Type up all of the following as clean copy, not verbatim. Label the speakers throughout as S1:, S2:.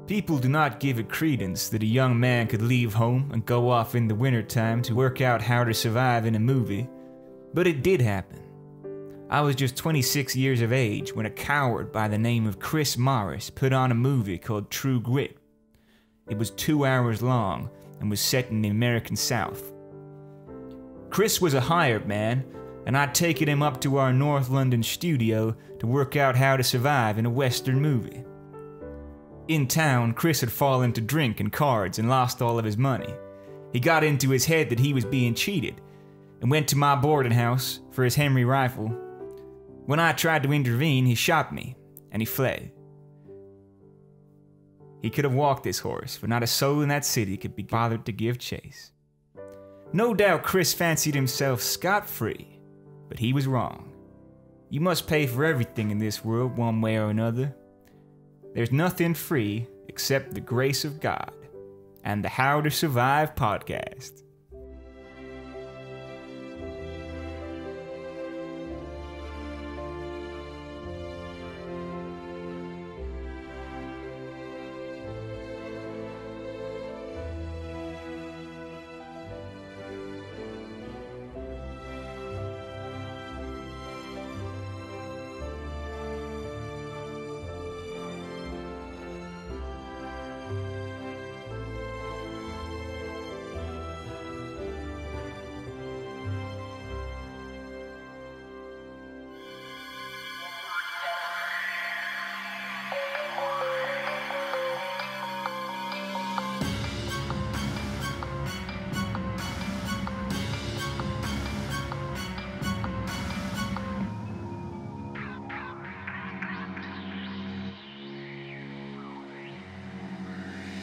S1: People do not give it credence that a young man could leave home and go off in the wintertime to work out how to survive in a movie, but it did happen. I was just 26 years of age when a coward by the name of Chris Morris put on a movie called True Grit. It was 2 hours long and was set in the American South. Chris was a hired man, and I'd taken him up to our North London studio to work out how to survive in a Western movie. In town, Chris had fallen to drink and cards and lost all of his money. He got into his head that he was being cheated and went to my boarding house for his Henry rifle. When I tried to intervene, he shot me and he fled. He could have walked this horse, for not a soul in that city could be bothered to give chase. No doubt Chris fancied himself scot-free, but he was wrong. You must pay for everything in this world one way or another. There's nothing free except the grace of God and the How to Survive podcast.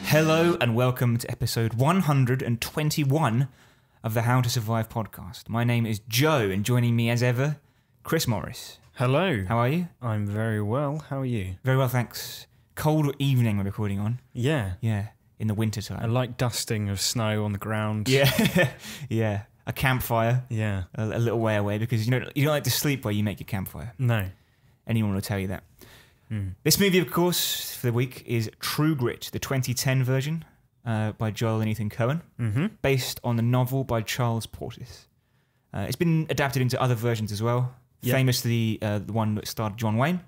S1: Hello and welcome to episode 121 of the How to Survive podcast. My name is Joe, and joining me as ever, Chris Morris.
S2: Hello.
S1: How are you?
S2: I'm very well. How are you?
S1: Very well, thanks. Cold evening we're recording on.
S2: Yeah.
S1: Yeah, in the winter time.
S2: A light dusting of snow on the ground.
S1: Yeah, yeah. A campfire.
S2: Yeah.
S1: A little way away because you don't like to sleep while you make your campfire.
S2: No.
S1: Anyone will tell you that. This movie, of course, for the week is True Grit, the 2010 version by Joel and Ethan Coen, based on the novel by Charles Portis. It's been adapted into other versions as well, famously the one that starred John Wayne.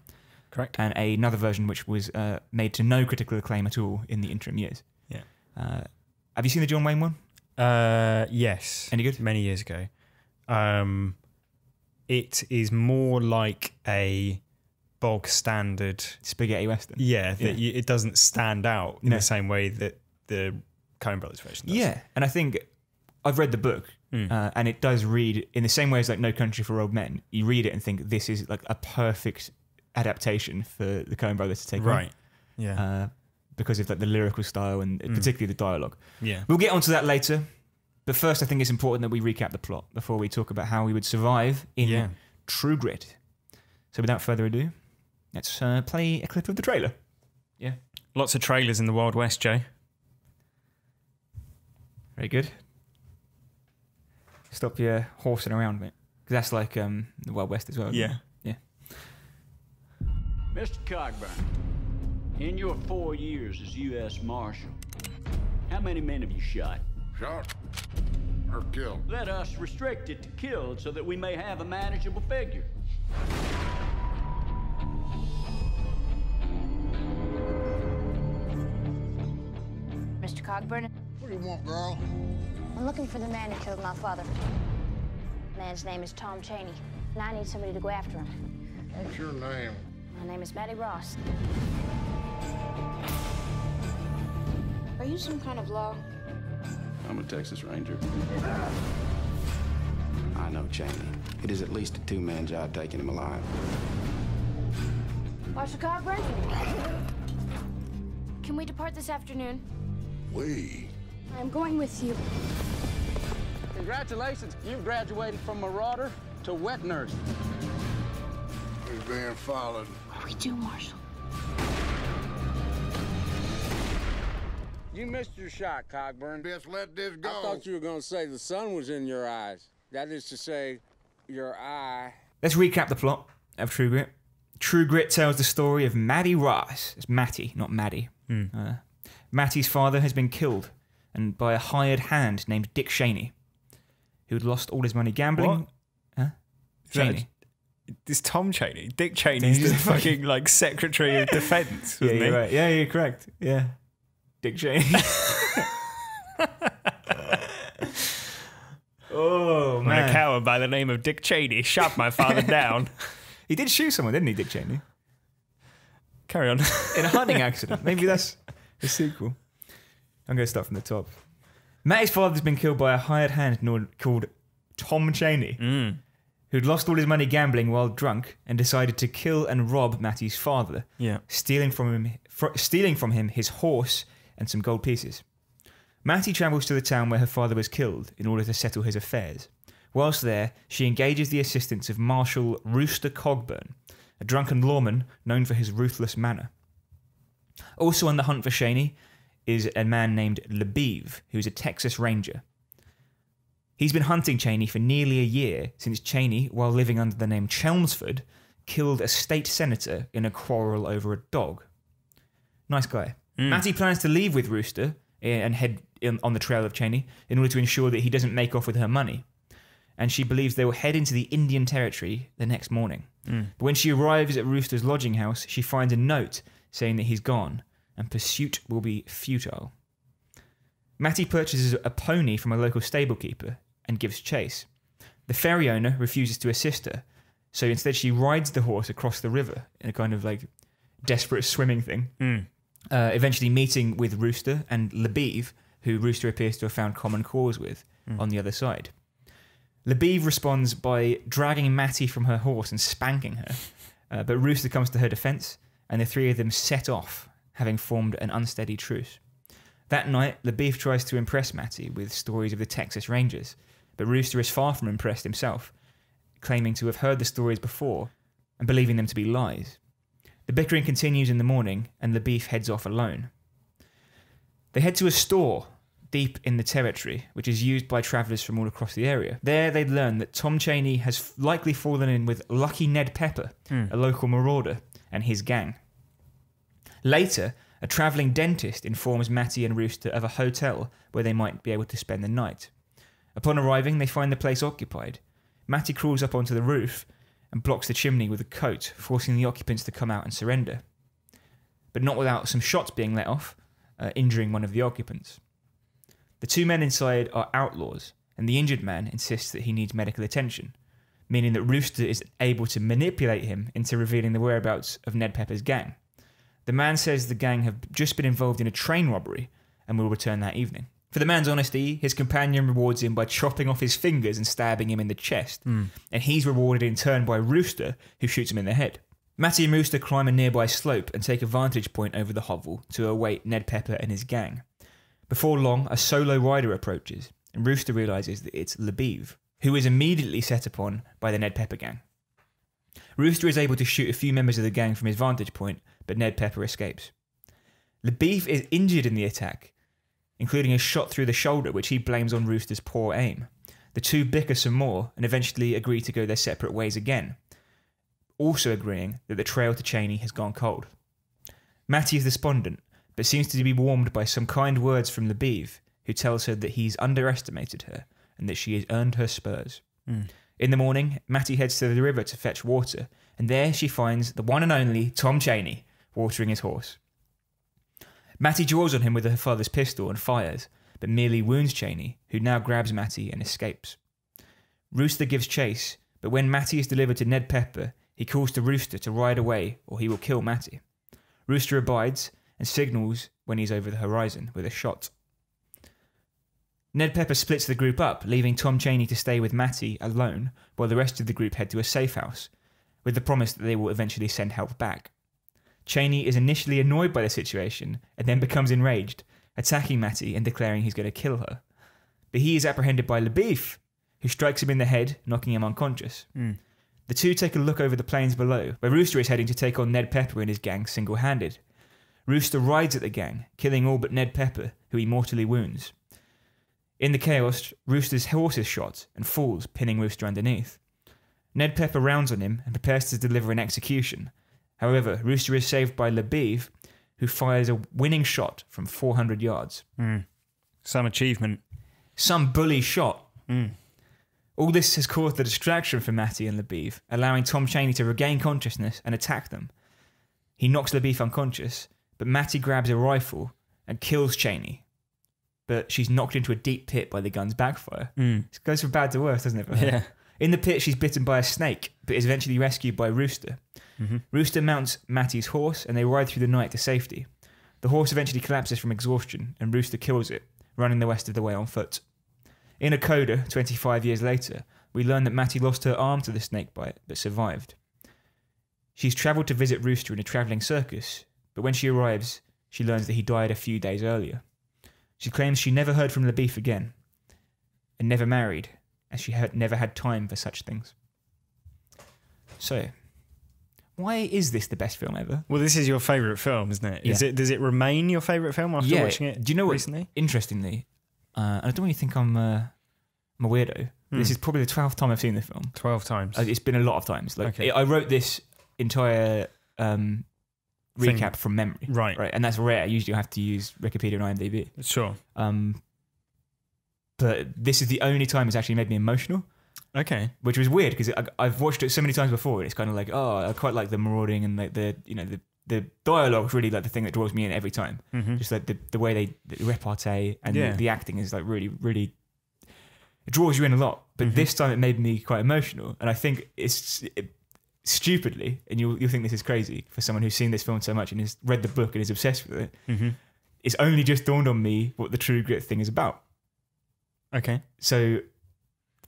S2: Correct.
S1: And another version which was made to no critical acclaim at all in the interim years.
S2: Yeah.
S1: Have you seen the John Wayne one?
S2: Yes.
S1: Any good?
S2: Many years ago. It is more like a bog standard
S1: Spaghetti Western.
S2: Yeah, it doesn't stand out in the same way that the Coen Brothers version does.
S1: Yeah, and I think I've read the book, and it does read in the same way as like No Country for Old Men. You read it and think this is like a perfect adaptation for the Coen Brothers to take on.
S2: Right. Yeah.
S1: Because of like the lyrical style and particularly the dialogue.
S2: Yeah.
S1: We'll get onto that later, but first I think it's important that we recap the plot before we talk about how we would survive in True Grit. So without further ado, let's play a clip of the trailer. Yeah.
S2: Lots of trailers in the Wild West, Joe.
S1: Very good. Stop your horsing around, mate. Because that's like the Wild West as well.
S2: Yeah.
S1: Yeah.
S3: Mr. Cogburn, in your 4 years as U.S. Marshal, how many men have you shot?
S4: Shot or killed?
S3: Let us restrict it to killed so that we may have a manageable figure.
S5: Mr. Cogburn,
S4: What do you want, girl?
S5: I'm looking for the man who killed my father. The man's name is Tom Cheney, and I need somebody to go after him.
S4: What's your name?
S5: My name is Maddie Ross. Are you some kind of law?
S6: I'm a Texas Ranger. I know Cheney. It is at least a two-man job taking him alive.
S5: Marshal Cogburn? Can we depart this afternoon?
S4: We.
S5: I'm going with you.
S7: Congratulations, you've graduated from marauder to wet nurse.
S4: He's being followed.
S5: What do we do, Marshal?
S7: You missed your shot, Cogburn.
S4: Just let this go.
S7: I thought you were going to say the sun was in your eyes. That is to say, your eye.
S1: Let's recap the plot of True Grit. True Grit tells the story of Maddie Ross. It's Matty, not Maddie. Matty's father has been killed, and by a hired hand named Dick Cheney, who had lost all his money gambling.
S2: What?
S1: Huh? Cheney.
S2: This Tom Cheney. Dick Cheney's the fucking like Secretary of Defence, wasn't he?
S1: Right. Yeah, you're correct. Yeah. Dick Cheney. Oh,
S2: When
S1: man.
S2: a coward by the name of Dick Cheney shot my father down.
S1: He did shoot someone, didn't he, Dick Cheney?
S2: Carry on.
S1: In a hunting accident. Maybe that's the sequel. I'm going to start from the top. Matty's father's been killed by a hired hand called Tom Cheney, who'd lost all his money gambling while drunk and decided to kill and rob Matty's father,
S2: Yeah.
S1: stealing from him his horse and some gold pieces. Matty travels to the town where her father was killed in order to settle his affairs. Whilst there, she engages the assistance of Marshal Rooster Cogburn, a drunken lawman known for his ruthless manner. Also on the hunt for Cheney is a man named LeBeeve, who's a Texas Ranger. He's been hunting Cheney for nearly a year since Cheney, while living under the name Chelmsford, killed a state senator in a quarrel over a dog. Nice guy. Matty plans to leave with Rooster and head on the trail of Cheney in order to ensure that he doesn't make off with her money. And she believes they will head into the Indian Territory the next morning. But when she arrives at Rooster's lodging house, she finds a note saying that he's gone and pursuit will be futile. Matty purchases a pony from a local stable keeper and gives chase. The ferry owner refuses to assist her, so instead she rides the horse across the river in a kind of like desperate swimming thing, eventually meeting with Rooster and LeBeeve, who Rooster appears to have found common cause with on the other side. LeBeeve responds by dragging Matty from her horse and spanking her, but Rooster comes to her defence, and the three of them set off, having formed an unsteady truce. That night, LeBeeve tries to impress Matty with stories of the Texas Rangers, but Rooster is far from impressed himself, claiming to have heard the stories before and believing them to be lies. The bickering continues in the morning, and LeBeeve heads off alone. They head to a store deep in the territory, which is used by travellers from all across the area. There they'd learn that Tom Cheney has likely fallen in with Lucky Ned Pepper, a local marauder, and his gang. Later, a travelling dentist informs Matty and Rooster of a hotel where they might be able to spend the night. Upon arriving, they find the place occupied. Matty crawls up onto the roof and blocks the chimney with a coat, forcing the occupants to come out and surrender. But not without some shots being let off, injuring one of the occupants. The two men inside are outlaws, and the injured man insists that he needs medical attention, meaning that Rooster is able to manipulate him into revealing the whereabouts of Ned Pepper's gang. The man says the gang have just been involved in a train robbery and will return that evening. For the man's honesty, his companion rewards him by chopping off his fingers and stabbing him in the chest, and he's rewarded in turn by Rooster, who shoots him in the head. Matty and Rooster climb a nearby slope and take a vantage point over the hovel to await Ned Pepper and his gang. Before long, a solo rider approaches, and Rooster realises that it's LeBeeve, who is immediately set upon by the Ned Pepper gang. Rooster is able to shoot a few members of the gang from his vantage point, but Ned Pepper escapes. LeBeeve is injured in the attack, including a shot through the shoulder, which he blames on Rooster's poor aim. The two bicker some more and eventually agree to go their separate ways again, also agreeing that the trail to Cheney has gone cold. Matty is despondent, but seems to be warmed by some kind words from LeBeeve, who tells her that he's underestimated her and that she has earned her spurs. In the morning, Matty heads to the river to fetch water, and there she finds the one and only Tom Cheney watering his horse. Matty draws on him with her father's pistol and fires, but merely wounds Cheney, who now grabs Matty and escapes. Rooster gives chase, but when Matty is delivered to Ned Pepper, he calls to Rooster to ride away or he will kill Matty. Rooster abides and signals when he's over the horizon with a shot. Ned Pepper splits the group up, leaving Tom Cheney to stay with Matty alone, while the rest of the group head to a safe house, with the promise that they will eventually send help back. Cheney is initially annoyed by the situation, and then becomes enraged, attacking Matty and declaring he's going to kill her. But he is apprehended by LeBeeve, who strikes him in the head, knocking him unconscious. The two take a look over the plains below, where Rooster is heading to take on Ned Pepper and his gang single-handed. Rooster rides at the gang, killing all but Ned Pepper, who he mortally wounds. In the chaos, Rooster's horse is shot and falls, pinning Rooster underneath. Ned Pepper rounds on him and prepares to deliver an execution. However, Rooster is saved by LeBeeve, who fires a winning shot from 400 yards.
S2: Some achievement.
S1: Some bully shot. All this has caused a distraction for Matty and LaBeef, allowing Tom Chaney to regain consciousness and attack them. He knocks LaBeef unconscious, but Matty grabs a rifle and kills Chaney. But she's knocked into a deep pit by the gun's backfire. It goes from bad to worse, doesn't it?
S2: Yeah.
S1: In the pit, she's bitten by a snake, but is eventually rescued by Rooster. Rooster mounts Matty's horse, and they ride through the night to safety. The horse eventually collapses from exhaustion, and Rooster kills it, running the rest of the way on foot. In a coda, 25 years later, we learn that Matty lost her arm to the snake bite, but survived. She's travelled to visit Rooster in a travelling circus, but when she arrives, she learns that he died a few days earlier. She claims she never heard from LaBeef again, and never married, as she had never had time for such things. So, why is this the best film ever?
S2: Well, this is your favourite film, isn't it?
S1: Yeah.
S2: Does it remain your favourite film after watching it?
S1: Do you know what?
S2: Recently?
S1: Interestingly, I don't really think I'm a weirdo. This is probably the 12th time I've seen the film.
S2: 12 times.
S1: It's been a lot of times. Like
S2: Okay.
S1: I wrote this entire recap from memory,
S2: Right.
S1: and that's rare. Usually, I have to use Wikipedia and IMDb.
S2: Sure.
S1: But this is the only time it's actually made me emotional,
S2: Okay.
S1: which was weird because I've watched it so many times before, and it's kind of like, oh, I quite like the marauding and like the dialogue is really like the thing that draws me in every time. Just like the way the repartee and the acting is like really, really, it draws you in a lot. But this time it made me quite emotional, and I think stupidly, and you'll think this is crazy for someone who's seen this film so much and has read the book and is obsessed with it. It's only just dawned on me what the True Grit thing is about.
S2: Okay.
S1: So,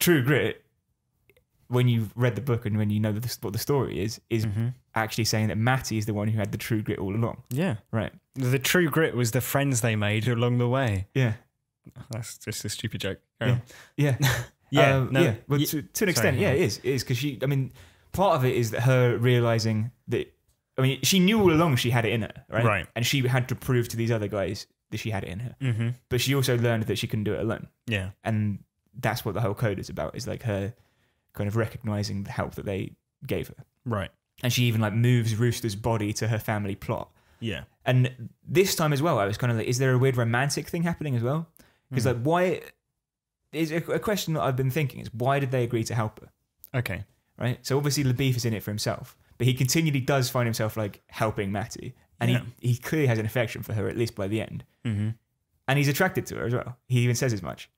S1: True Grit, when you've read the book and when you know what the story is actually saying that Matty is the one who had the true grit all along.
S2: Yeah.
S1: Right.
S2: The true grit was the friends they made along the way.
S1: Yeah.
S2: That's just a stupid joke.
S1: Yeah. Yeah.
S2: No,
S1: Well, to an extent, yeah, it is. It is because part of it is that her realizing that, she knew all along she had it in her, right?
S2: Right.
S1: And she had to prove to these other guys that she had it in her. But she also learned that she couldn't do it alone.
S2: Yeah.
S1: And that's what the whole code is about, is like her kind of recognizing the help that they gave her.
S2: Right.
S1: And she even like moves Rooster's body to her family plot.
S2: Yeah.
S1: And this time as well, I was kind of like, is there a weird romantic thing happening as well? Because like, why is a question that I've been thinking is, why did they agree to help her?
S2: Okay.
S1: Right. So obviously LaBeef is in it for himself, but he continually does find himself like helping Matty, and he clearly has an affection for her, at least by the end. And he's attracted to her as well. He even says as much.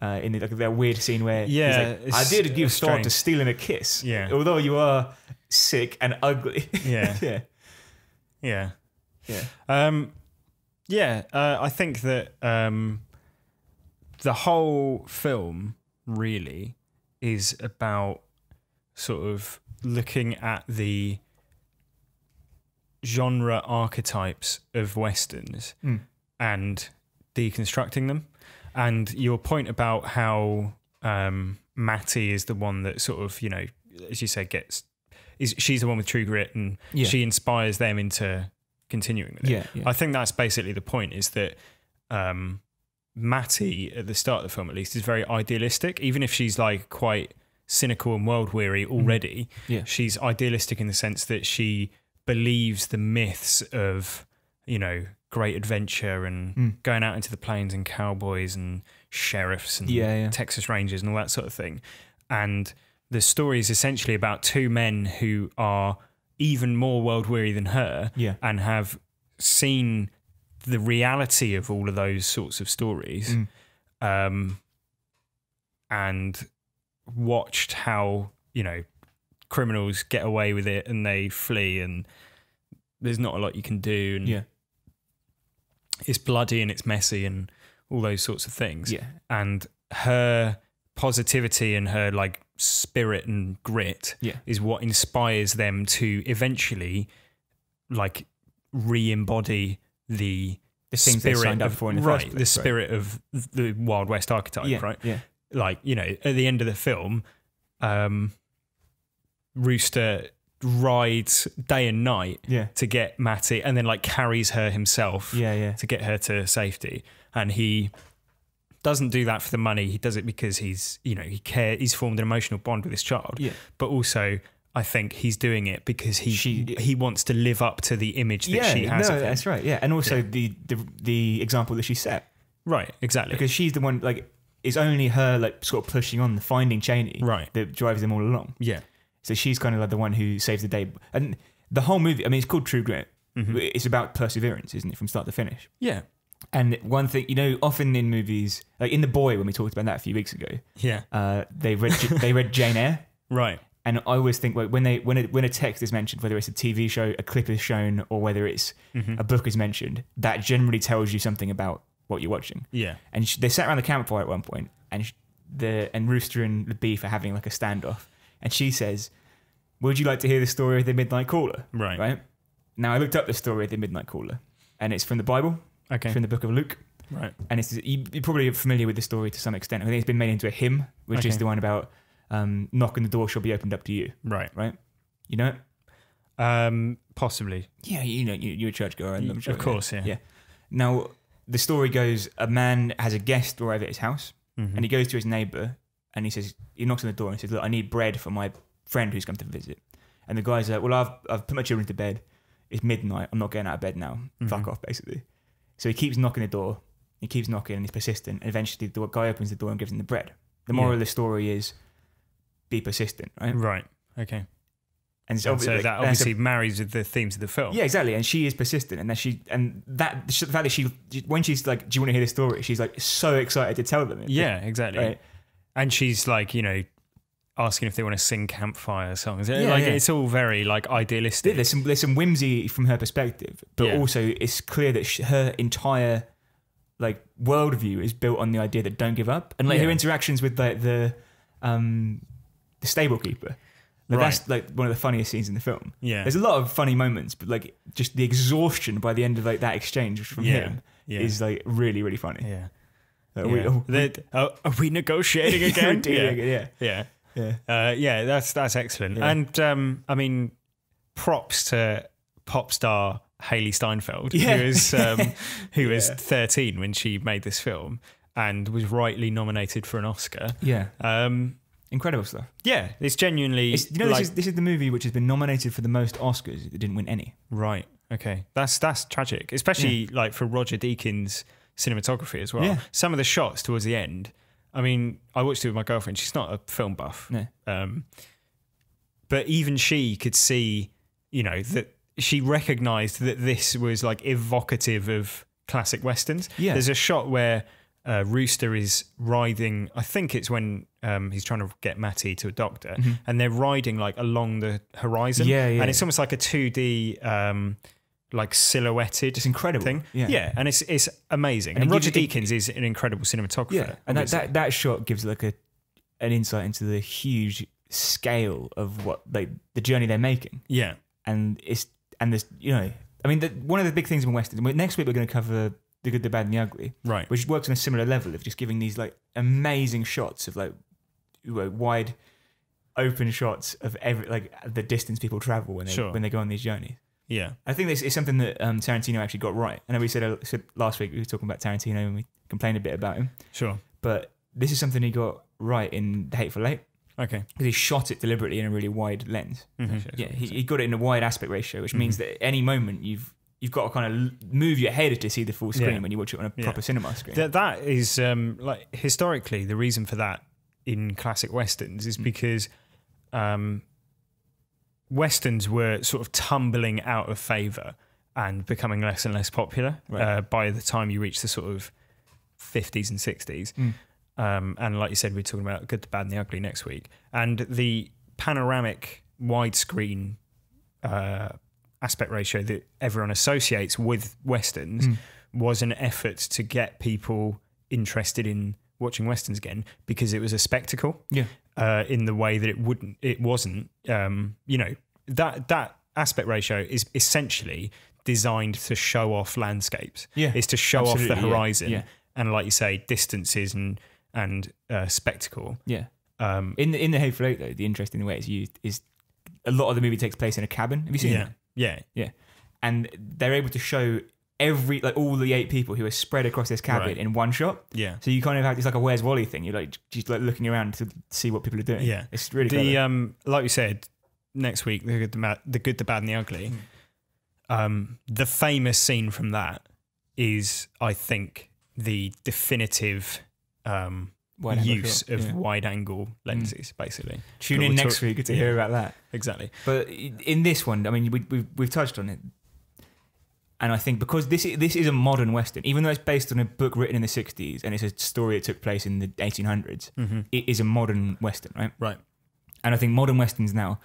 S1: In that weird scene where he's like, I did give thought to stealing a kiss.
S2: Yeah.
S1: Although you are sick and ugly.
S2: Yeah.
S1: Yeah.
S2: Yeah.
S1: Yeah.
S2: I think that the whole film really is about sort of looking at the genre archetypes of Westerns and deconstructing them. And your point about how Matty is the one that sort of, as you say, she's the one with true grit, and she inspires them into continuing with it.
S1: Yeah.
S2: I think that's basically the point, is that Matty, at the start of the film at least, is very idealistic. Even if she's like quite cynical and world weary already, she's idealistic in the sense that she believes the myths of, great adventure and going out into the plains and cowboys and sheriffs and Texas Rangers and all that sort of thing. And the story is essentially about two men who are even more world weary than her and have seen the reality of all of those sorts of stories and watched how, criminals get away with it and they flee, and there's not a lot you can do. And it's bloody and it's messy and all those sorts of things. Yeah. And her positivity and her like spirit and grit is what inspires them to eventually like re-embody the
S1: things they signed up for in the first place,
S2: the spirit of the Wild West archetype, right? Yeah. Like, at the end of the film, Rooster rides day and night to get Matty, and then like carries her himself to get her to safety. And he doesn't do that for the money. He does it because he's formed an emotional bond with his child. Yeah. But also, I think he's doing it because he wants to live up to the image that she has of him.
S1: That's right. Yeah, and also the example that she set.
S2: Right, exactly.
S1: Because she's the one, like, it's only her, like, sort of pushing on the finding Cheney that drives them all along.
S2: Yeah.
S1: So she's kind of like the one who saves the day. And the whole movie, I mean, it's called True Grit. Mm-hmm. It's about perseverance, isn't it, from start to finish?
S2: Yeah.
S1: And one thing, you know, often in movies, like in The Boy, when we talked about that a few weeks ago, they read Jane Eyre.
S2: Right.
S1: And I always think, like, when a text is mentioned, whether it's a TV show, a clip is shown, or whether it's a book is mentioned, that generally tells you something about what you're watching.
S2: Yeah.
S1: And they sat around the campfire at one point, and Rooster and the Beef are having like a standoff, and she says, "Would you like to hear the story of the Midnight Caller?" Right. Now I looked up the story of the Midnight Caller, and it's from the Bible. Okay. It's from the book of Luke. Right. And you're probably familiar with the story to some extent. I think it's been made into a hymn, which is the one about knocking the door shall be opened up to you. Right. You know it?
S2: Possibly.
S1: Yeah, you know, you're a churchgoer, and I'm sure.
S2: Of course, yeah.
S1: Now, the story goes, a man has a guest arrive at his house, and he goes to his neighbour, and he knocks on the door and he says, "Look, I need bread for my friend who's come to visit." And the guy's like, "Well, I've put my children to bed. It's midnight. I'm not getting out of bed now. Fuck off," basically. So he keeps knocking the door. He keeps knocking, and he's persistent. And eventually, the guy opens the door and gives him the bread. The moral of the story is, be persistent, right?
S2: Right. Okay.
S1: And
S2: so that obviously marries with the themes of the film.
S1: Yeah, exactly. And she is persistent, and the fact that she, when she's like, "Do you want to hear the story?" She's like so excited to tell them.
S2: Yeah, exactly. Right? And she's like, you know, asking if they want to sing campfire songs. It's all very like idealistic.
S1: There's some whimsy from her perspective, but also it's clear that her entire like worldview is built on the idea that don't give up, and like her interactions with like the stable keeper. Like, that's like one of the funniest scenes in the film. Yeah, there's a lot of funny moments, but like just the exhaustion by the end of like that exchange from him is like really, really funny.
S2: Yeah. Are we negotiating again? Yeah. That's excellent. Yeah. And I mean, props to pop star Haley Steinfeld, who was 13 when she made this film and was rightly nominated for an Oscar. Yeah.
S1: Incredible stuff.
S2: Yeah, it's genuinely.
S1: This is the movie which has been nominated for the most Oscars. It didn't win any.
S2: Right. Okay. That's tragic, especially like for Roger Deakins' cinematography as well. Yeah. Some of the shots towards the end. I mean, I watched it with my girlfriend. She's not a film buff, but even she could see, you know, that she recognised that this was like evocative of classic westerns. Yeah. There's a shot where Rooster is riding, I think it's when he's trying to get Matty to a doctor, and they're riding like along the horizon. And it's almost like a 2D like silhouetted.
S1: It's incredible
S2: thing. Yeah, and it's amazing. And Roger Deakins is an incredible cinematographer.
S1: Yeah, and that shot gives like an insight into the huge scale of what like the journey they're making. Yeah, and this, you know, I mean, one of the big things in Westerns. Next week we're going to cover The Good, the Bad, and the Ugly, right? Which works on a similar level of just giving these like amazing shots of like wide, open shots of every like the distance people travel when they go on these journeys. Yeah, I think this is something that Tarantino actually got right. I know we said last week we were talking about Tarantino and we complained a bit about him. Sure, but this is something he got right in The Hateful Eight. Okay, because he shot it deliberately in a really wide lens. Yeah, he got it in a wide aspect ratio, which means that at any moment you've got to kind of move your head to see the full screen when you watch it on a proper cinema screen.
S2: That is like historically the reason for that in classic westerns is because westerns were sort of tumbling out of favour and becoming less and less popular by the time you reach the sort of 50s and 60s. And like you said, we're talking about Good, the Bad, and the Ugly next week. And the panoramic widescreen aspect ratio that everyone associates with westerns was an effort to get people interested in watching westerns again because it was a spectacle. Yeah. In the way that it wasn't. You know, that aspect ratio is essentially designed to show off landscapes. Yeah. It's to show off the horizon. Yeah. And like you say, distances and spectacle. Yeah.
S1: In the Hateful Eight though, the interesting way it's used is a lot of the movie takes place in a cabin. Have you seen that? Yeah. And they're able to show all the 8 people who are spread across this cabin in one shot. Yeah. So you kind of have, it's like a Where's Wally thing. You're like just like looking around to see what people are doing. Yeah. It's really clever.
S2: Like you said, next week, The Good, the Bad and the Ugly, the famous scene from that is, I think, the definitive use of wide-angle lenses, basically.
S1: Tune in next week to hear about that.
S2: Exactly.
S1: But in this one, I mean, we've touched on it. And I think because this is a modern Western, even though it's based on a book written in the 60s and it's a story that took place in the 1800s, it is a modern Western, right?
S2: Right.
S1: And I think modern Westerns now,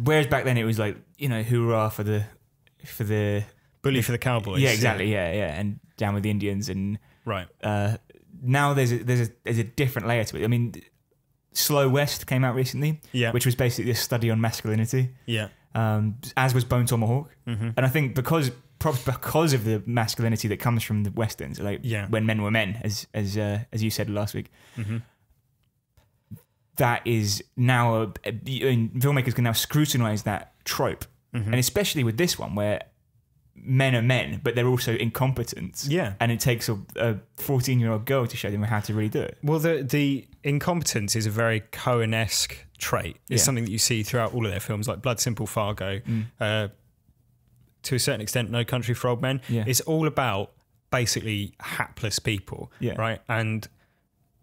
S1: whereas back then it was like, hoorah for the
S2: bully for the cowboys.
S1: Yeah, exactly. Yeah, and down with the Indians and
S2: right.
S1: Now there's a different layer to it. I mean, Slow West came out recently, which was basically a study on masculinity. Yeah. As was Bone Tomahawk, and I think because of the masculinity that comes from the Westerns, like when men were men, as you said last week. That is now filmmakers can now scrutinize that trope, and especially with this one where men are men, but they're also incompetent. Yeah, and it takes a 14-year-old girl to show them how to really do it.
S2: Well, the incompetence is a very Coen-esque trait. It's something that you see throughout all of their films, like Blood Simple, Fargo, to a certain extent, No Country for Old Men. Yeah. It's all about basically hapless people, right? And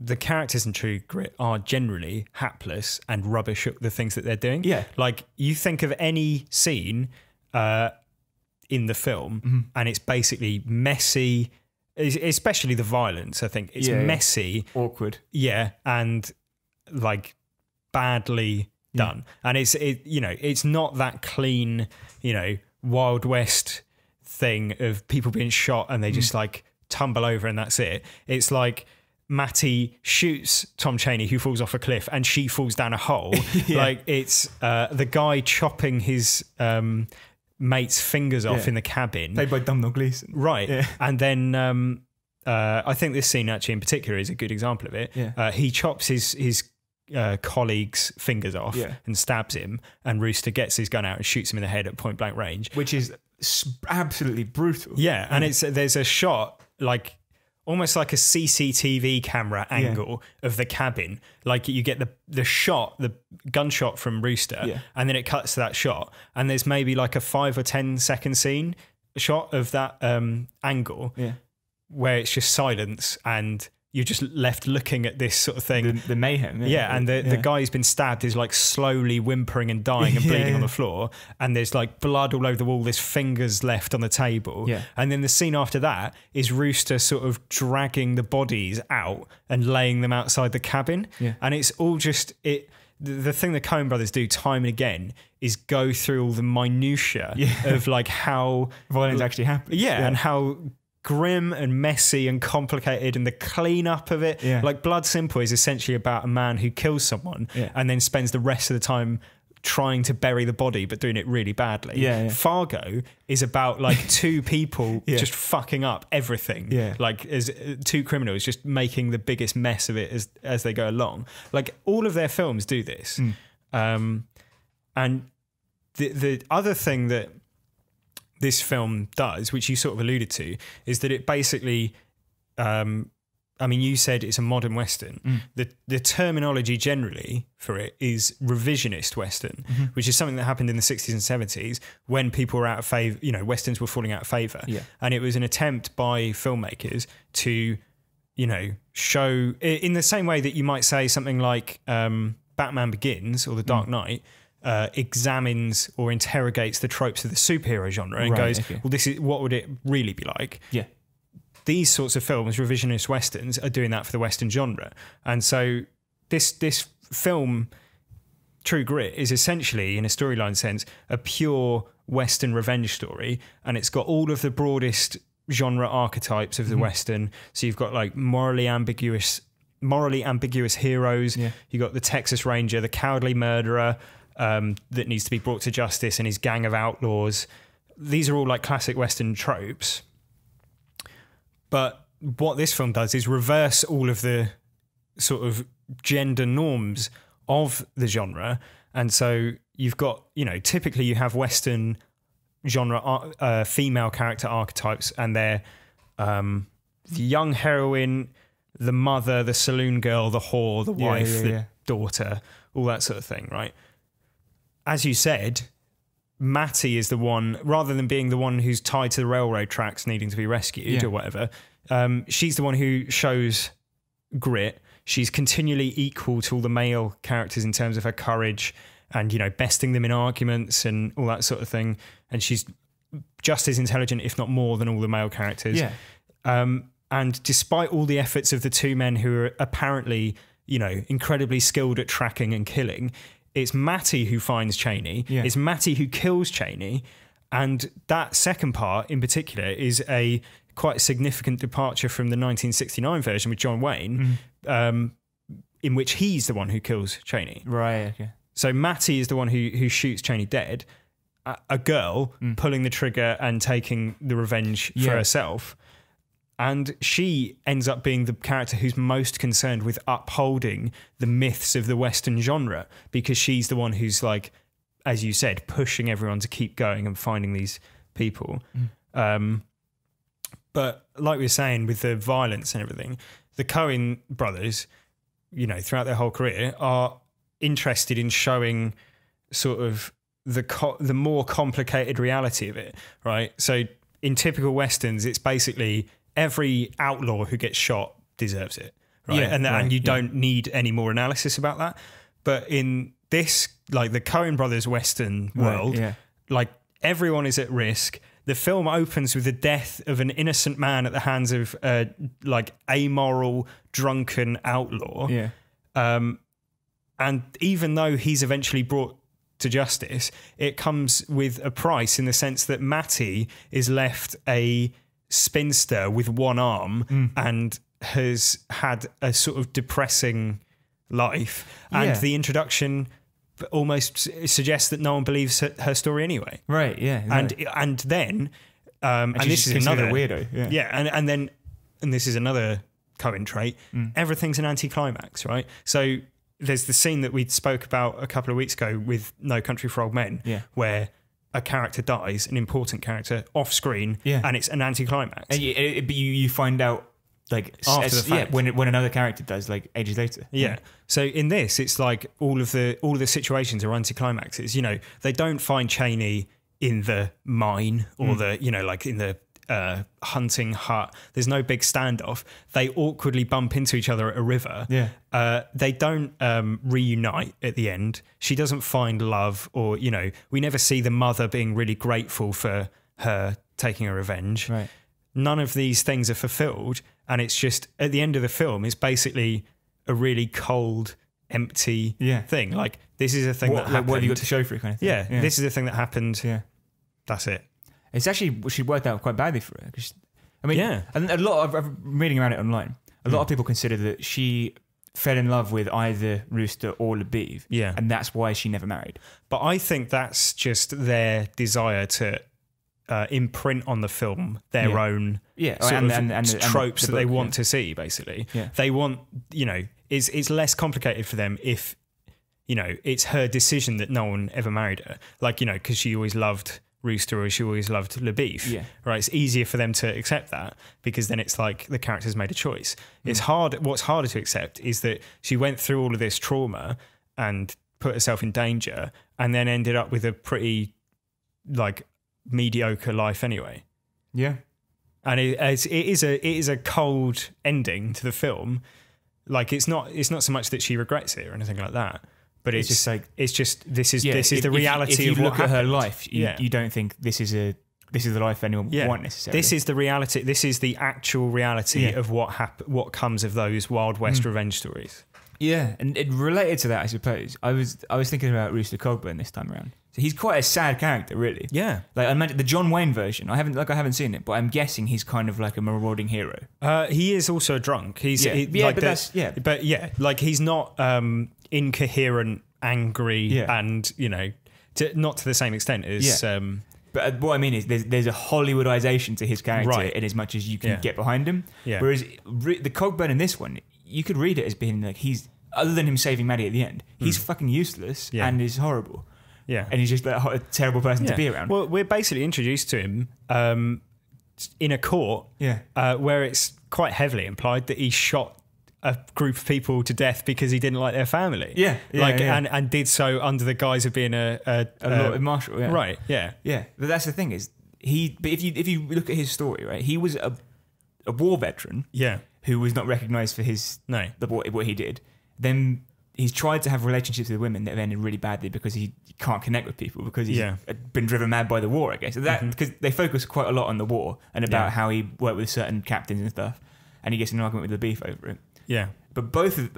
S2: the characters in True Grit are generally hapless and rubbish at the things that they're doing. Yeah. Like, you think of any scene in the film and it's basically messy, especially the violence, I think. It's messy.
S1: Awkward.
S2: Yeah, and like badly done. And it's not that clean, Wild West thing of people being shot and they just like tumble over and that's it. It's like Matty shoots Tom Chaney, who falls off a cliff, and she falls down a hole. Like, it's the guy chopping his mate's fingers off in the cabin.
S1: Played by Domhnall Gleeson.
S2: Right. Yeah. And then I think this scene actually in particular is a good example of it. Yeah. He chops his colleague's fingers off and stabs him, and Rooster gets his gun out and shoots him in the head at point blank range.
S1: Which is absolutely brutal.
S2: Yeah, and there's a shot, like almost like a CCTV camera angle of the cabin. Like, you get the gunshot from Rooster, and then it cuts to that shot, and there's maybe like a 5 or 10 second scene shot of that angle where it's just silence and you're just left looking at this sort of thing.
S1: The mayhem.
S2: And the guy who's been stabbed is like slowly whimpering and dying and bleeding on the floor. And there's like blood all over the wall. There's fingers left on the table. Yeah. And then the scene after that is Rooster sort of dragging the bodies out and laying them outside the cabin. Yeah. And it's all just... The thing the Coen brothers do time and again is go through all the minutiae of like how...
S1: violence actually happens.
S2: Yeah, and how... grim and messy and complicated, and the cleanup of it. Like, Blood Simple is essentially about a man who kills someone and then spends the rest of the time trying to bury the body but doing it really badly. Fargo is about like two people just fucking up everything. Like, as two criminals just making the biggest mess of it as they go along. Like, all of their films do this. And the other thing that this film does, which you sort of alluded to, is that it basically, I mean, you said it's a modern Western. The terminology generally for it is revisionist Western, which is something that happened in the 60s and 70s when people were out of favour, Westerns were falling out of favour. And it was an attempt by filmmakers to, show, in the same way that you might say something like Batman Begins or The Dark Knight, examines or interrogates the tropes of the superhero genre and goes, well, this is what would it really be like? Yeah. These sorts of films, revisionist Westerns, are doing that for the Western genre. And so this film, True Grit, is essentially, in a storyline sense, a pure Western revenge story. And it's got all of the broadest genre archetypes of the Western. So you've got like morally ambiguous heroes. You've got the Texas Ranger, the cowardly murderer, that needs to be brought to justice, and his gang of outlaws. These are all like classic Western tropes. But what this film does is reverse all of the sort of gender norms of the genre. And so you've got, typically you have Western genre female character archetypes, and they're the young heroine, the mother, the saloon girl, the whore, the wife, the daughter, all that sort of thing, right? as you said, Matty is the one, rather than being the one who's tied to the railroad tracks needing to be rescued or whatever, she's the one who shows grit. She's continually equal to all the male characters in terms of her courage and, you know, besting them in arguments and all that sort of thing. And she's just as intelligent, if not more, than all the male characters.
S1: Yeah.
S2: And despite all the efforts of the two men who are apparently, you know, incredibly skilled at tracking and killing, it's Matty who finds Cheney. Yeah. It's Matty who kills Cheney. And that second part in particular is a quite significant departure from the 1969 version with John Wayne, in which he's the one who kills Cheney.
S1: Right, okay.
S2: So Matty is the one who shoots Cheney dead. A girl pulling the trigger and taking the revenge for herself. And she ends up being the character who's most concerned with upholding the myths of the Western genre, because she's the one who's, like, as you said, pushing everyone to keep going and finding these people. But like we were saying, with the violence and everything, the Coen brothers, you know, throughout their whole career are interested in showing sort of the more complicated reality of it, right? So in typical Westerns, it's basically every outlaw who gets shot deserves it, right? And you don't need any more analysis about that. But in this, like the Coen brothers Western world, like everyone is at risk. The film opens with the death of an innocent man at the hands of like amoral, drunken outlaw. Yeah. And even though he's eventually brought to justice, it comes with a price in the sense that Matty is left a spinster with one arm and has had a sort of depressing life. And the introduction almost suggests that no one believes her story anyway.
S1: Right, yeah.
S2: Exactly. And then... and this is another
S1: weirdo.
S2: And this is another Coen trait. Everything's an anticlimax, right? So there's the scene that we spoke about a couple of weeks ago with No Country for Old Men, where a character dies, an important character, off screen, and it's an anticlimax.
S1: And you find out like
S2: after the fact,
S1: when another character does, like ages later.
S2: Yeah. So in this, it's like all of the situations are anticlimaxes. You know, they don't find Cheney in the mine or the, you know, like in the hunting hut. There's no big standoff. They awkwardly bump into each other at a river. Yeah. They don't reunite at the end. She doesn't find love, or, you know, we never see the mother being really grateful for her taking her revenge.
S1: Right.
S2: None of these things are fulfilled. And it's just, at the end of the film, it's basically a really cold, empty thing. Like, this is a thing that happened.
S1: What have you got to show for it kind of thing?
S2: Yeah, this is a thing that happened. Yeah. That's it.
S1: It's actually, she worked out quite badly for her. I mean, and a lot of, I'm reading around it online, a lot of people consider that she fell in love with either Rooster or Lviv. Yeah. And that's why she never married.
S2: But I think that's just their desire to imprint on the film their own tropes that they want to see, basically. Yeah. They want, you know, it's less complicated for them if, you know, it's her decision that no one ever married her. Like, you know, because she always loved Rooster or she always loved Lviv. Yeah. Right? It's easier for them to accept that because then it's like the character's made a choice. It's hard. What's harder to accept is that she went through all of this trauma and put herself in danger and then ended up with a pretty, like, mediocre life anyway.
S1: Yeah.
S2: And it is a cold ending to the film. Like, it's not so much that she regrets it or anything like that, but it's just like this is the reality
S1: if you
S2: of what
S1: look at her
S2: happened.
S1: life. You don't think this is the life anyone would want necessarily.
S2: This is the reality. This is the actual reality of what comes of those Wild West revenge stories.
S1: Yeah, and it related to that, I suppose. I was thinking about Rooster Cogburn this time around. So he's quite a sad character, really.
S2: Yeah,
S1: like I imagine the John Wayne version. I haven't seen it, but I'm guessing he's kind of like a marauding hero.
S2: He is also a drunk. He's like he's not incoherent, angry, and you know, not to the same extent as.
S1: But what I mean is, there's a Hollywoodization to his character in as much as you can get behind him. Yeah. Whereas the Cogburn in this one, you could read it as being like he's, other than him saving Maddie at the end, he's fucking useless and is horrible. Yeah. And he's just like a terrible person to be around.
S2: Well, we're basically introduced to him in a court where it's quite heavily implied that he shot a group of people to death because he didn't like their family. And did so under the guise of being a
S1: marshal. Yeah.
S2: Right. Yeah.
S1: Yeah. But that's the thing is But if you look at his story, right, he was a war veteran.
S2: Yeah.
S1: Who was not recognised for what he did. Then he's tried to have relationships with women that have ended really badly because he can't connect with people because he's been driven mad by the war, I guess. So that because they focus quite a lot on the war and about how he worked with certain captains and stuff, and he gets in an argument with LaBeef over it.
S2: Yeah.
S1: But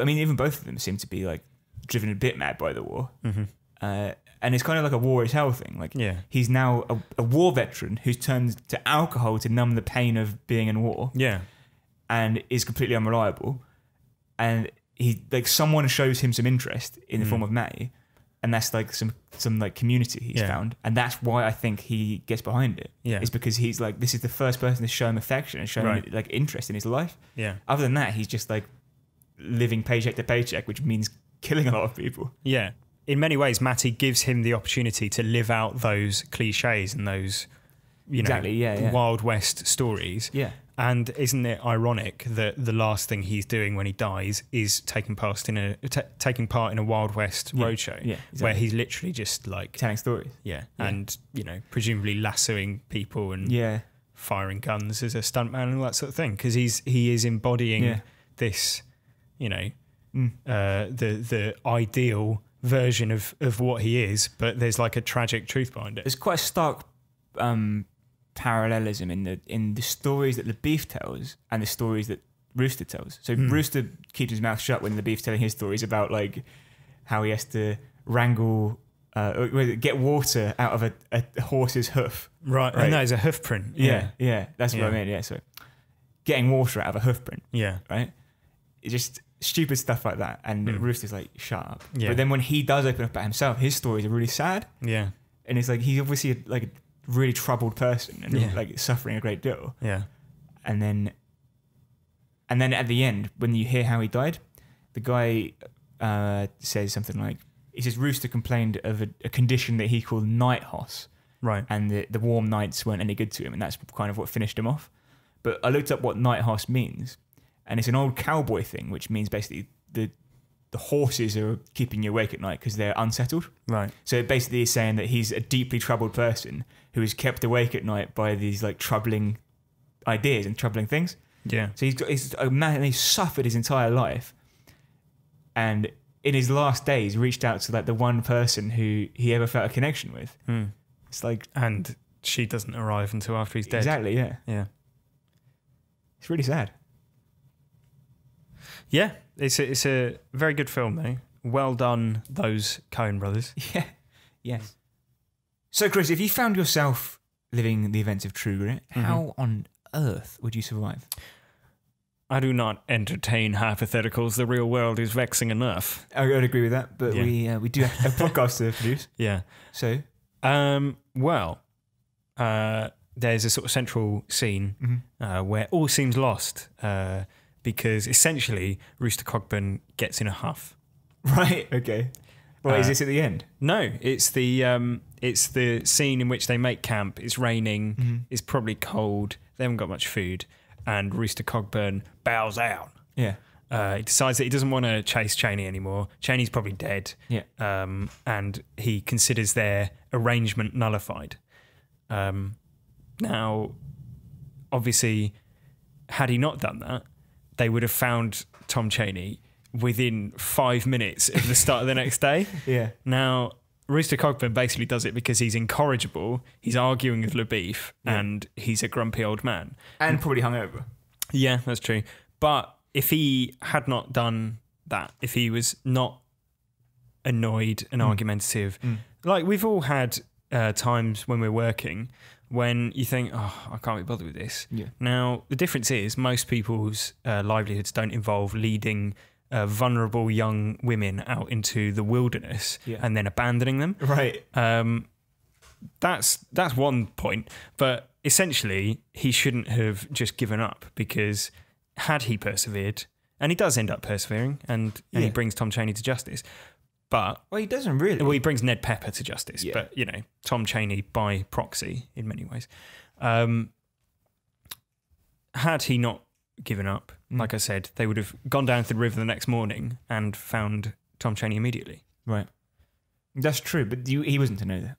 S1: even both of them seem to be like driven a bit mad by the war. And it's kind of like a war is hell thing. Like he's now a war veteran who's turned to alcohol to numb the pain of being in war.
S2: Yeah.
S1: And is completely unreliable. And he someone shows him some interest in the form of Matty, and that's like some like community he's found, and that's why I think he gets behind it.
S2: Yeah,
S1: is because he's like, this is the first person to show him affection and show him like interest in his life.
S2: Yeah.
S1: Other than that, he's just like living paycheck to paycheck, which means killing a lot of people.
S2: Yeah. In many ways, Matty gives him the opportunity to live out those cliches and those, Wild West stories.
S1: Yeah.
S2: And isn't it ironic that the last thing he's doing when he dies is taking part in a Wild West roadshow, exactly. Where he's literally just like
S1: telling stories,
S2: and presumably lassoing people and firing guns as a stuntman and all that sort of thing, because he is embodying this, the ideal version of what he is, but there's like a tragic truth behind it.
S1: There's quite a stark parallelism in the stories that LaBeef tells and the stories that Rooster tells. So Rooster keeps his mouth shut when LaBeef's telling his stories about like how he has to wrangle get water out of a horse's hoof.
S2: Right. And that is a hoof print.
S1: Yeah. That's what I mean. Yeah. So getting water out of a hoof print.
S2: Yeah.
S1: Right. It's just stupid stuff like that. And Rooster's like, shut up.
S2: Yeah.
S1: But then when he does open up about himself, his stories are really sad.
S2: Yeah.
S1: And it's like he's obviously like a really troubled person and like suffering a great deal.
S2: Yeah.
S1: And then at the end, when you hear how he died, the guy says something like, he says Rooster complained of a condition that he called night hoss.
S2: Right.
S1: And the warm nights weren't any good to him, and that's kind of what finished him off. But I looked up what night hoss means, and it's an old cowboy thing, which means basically the horses are keeping you awake at night because they're unsettled.
S2: Right.
S1: So it basically is saying that he's a deeply troubled person who is kept awake at night by these like troubling ideas and troubling things.
S2: Yeah.
S1: So he's a man, and he's suffered his entire life, and in his last days reached out to like the one person who he ever felt a connection with. It's like,
S2: and she doesn't arrive until after he's dead.
S1: Exactly. Yeah.
S2: Yeah.
S1: It's really sad.
S2: Yeah, it's a very good film though. Well done, those Coen brothers.
S1: Yeah. Yes. So, Chris, if you found yourself living the events of True Grit, how on earth would you survive?
S2: I do not entertain hypotheticals. The real world is vexing enough.
S1: I would agree with that, but we do have a podcast to produce.
S2: Yeah.
S1: So,
S2: there's a sort of central scene where all seems lost because essentially Rooster Cogburn gets in a huff.
S1: Right. Okay. Well, is this at the end?
S2: No, it's the scene in which they make camp. It's raining. It's probably cold. They haven't got much food. And Rooster Cogburn bows out.
S1: Yeah.
S2: He decides that he doesn't want to chase Cheney anymore. Cheney's probably dead.
S1: Yeah.
S2: And he considers their arrangement nullified. Now, obviously, had he not done that, they would have found Tom Cheney within 5 minutes of the start of the next day.
S1: Yeah.
S2: Now, Rooster Cogburn basically does it because he's incorrigible, he's arguing with LaBeef, and he's a grumpy old man.
S1: And probably hungover.
S2: Yeah, that's true. But if he had not done that, if he was not annoyed and argumentative, like we've all had times when we're working when you think, oh, I can't be bothered with this.
S1: Yeah.
S2: Now, the difference is most people's livelihoods don't involve leading vulnerable young women out into the wilderness and then abandoning them.
S1: Right.
S2: That's one point. But essentially, he shouldn't have just given up, because had he persevered, and he does end up persevering, and he brings Tom Cheney to justice. But
S1: he doesn't really.
S2: Well, he brings Ned Pepper to justice, but Tom Cheney by proxy in many ways. Had he not given up, like I said, they would have gone down to the river the next morning and found Tom Chaney immediately.
S1: Right. That's true, but he wasn't to know that.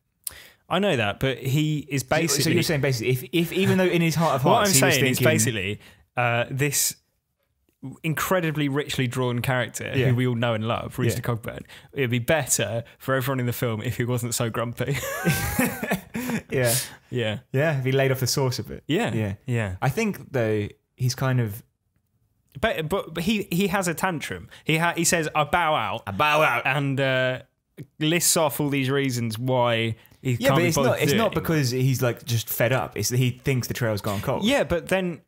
S2: I know that, but he is basically...
S1: So you're saying basically, if even though in his heart of hearts
S2: what I'm saying is basically this incredibly richly drawn character who we all know and love, Rooster Cogburn, it would be better for everyone in the film if he wasn't so grumpy.
S1: Yeah. If he laid off the source of it.
S2: Yeah.
S1: I think, though, he's kind of...
S2: But he has a tantrum. He says, I bow out. And lists off all these reasons why he can't be bothered.
S1: It's not because he's like just fed up. It's that he thinks the trail's gone cold.
S2: Yeah, but then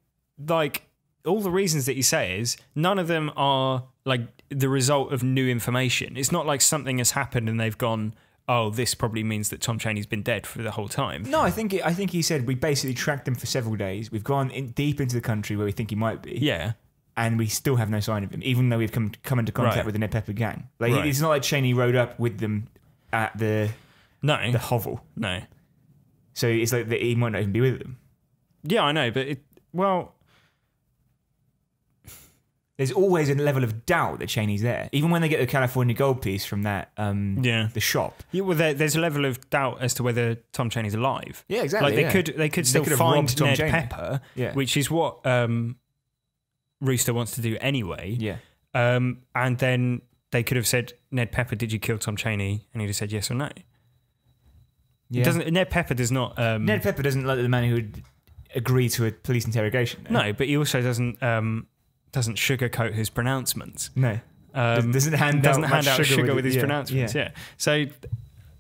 S2: like all the reasons that he says, none of them are like the result of new information. It's not like something has happened and they've gone, oh, this probably means that Tom Chaney's been dead for the whole time.
S1: No, I think he said we basically tracked him for several days. We've gone deep into the country where we think he might be.
S2: Yeah.
S1: And we still have no sign of him, even though we've come into contact with the Ned Pepper gang. Like it's not like Chaney rode up with them at the hovel.
S2: No.
S1: So it's like that he might not even be with them.
S2: Yeah, I know, but
S1: there's always a level of doubt that Chaney's there, even when they get the California gold piece from that the shop.
S2: Yeah, well, there's a level of doubt as to whether Tom Chaney's alive.
S1: Yeah, exactly.
S2: Like they could still find Ned Pepper, which is what Rooster wants to do anyway.
S1: Yeah.
S2: And then they could have said, Ned Pepper, did you kill Tom Chaney? And he'd have said yes or no. Yeah. Ned Pepper does not...
S1: Ned Pepper doesn't like the man who would agree to a police interrogation.
S2: No, but he also doesn't sugarcoat his pronouncements.
S1: No. Doesn't hand out
S2: sugar with his pronouncements. Yeah. So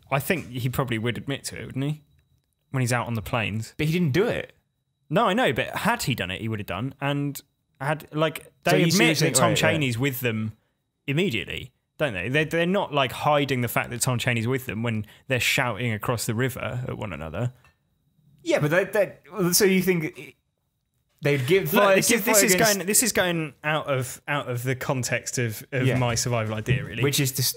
S2: I think he probably would admit to it, wouldn't he? When he's out on the plains.
S1: But he didn't do it.
S2: No, I know, but had he done it, he would have done. And... they admit that Tom Chaney's with them immediately, don't they? They're not like hiding the fact that Tom Chaney's with them when they're shouting across the river at one another. Yeah,
S1: but so you think they'd give?
S2: Look, this is going out of the context of my survival idea, really,
S1: which is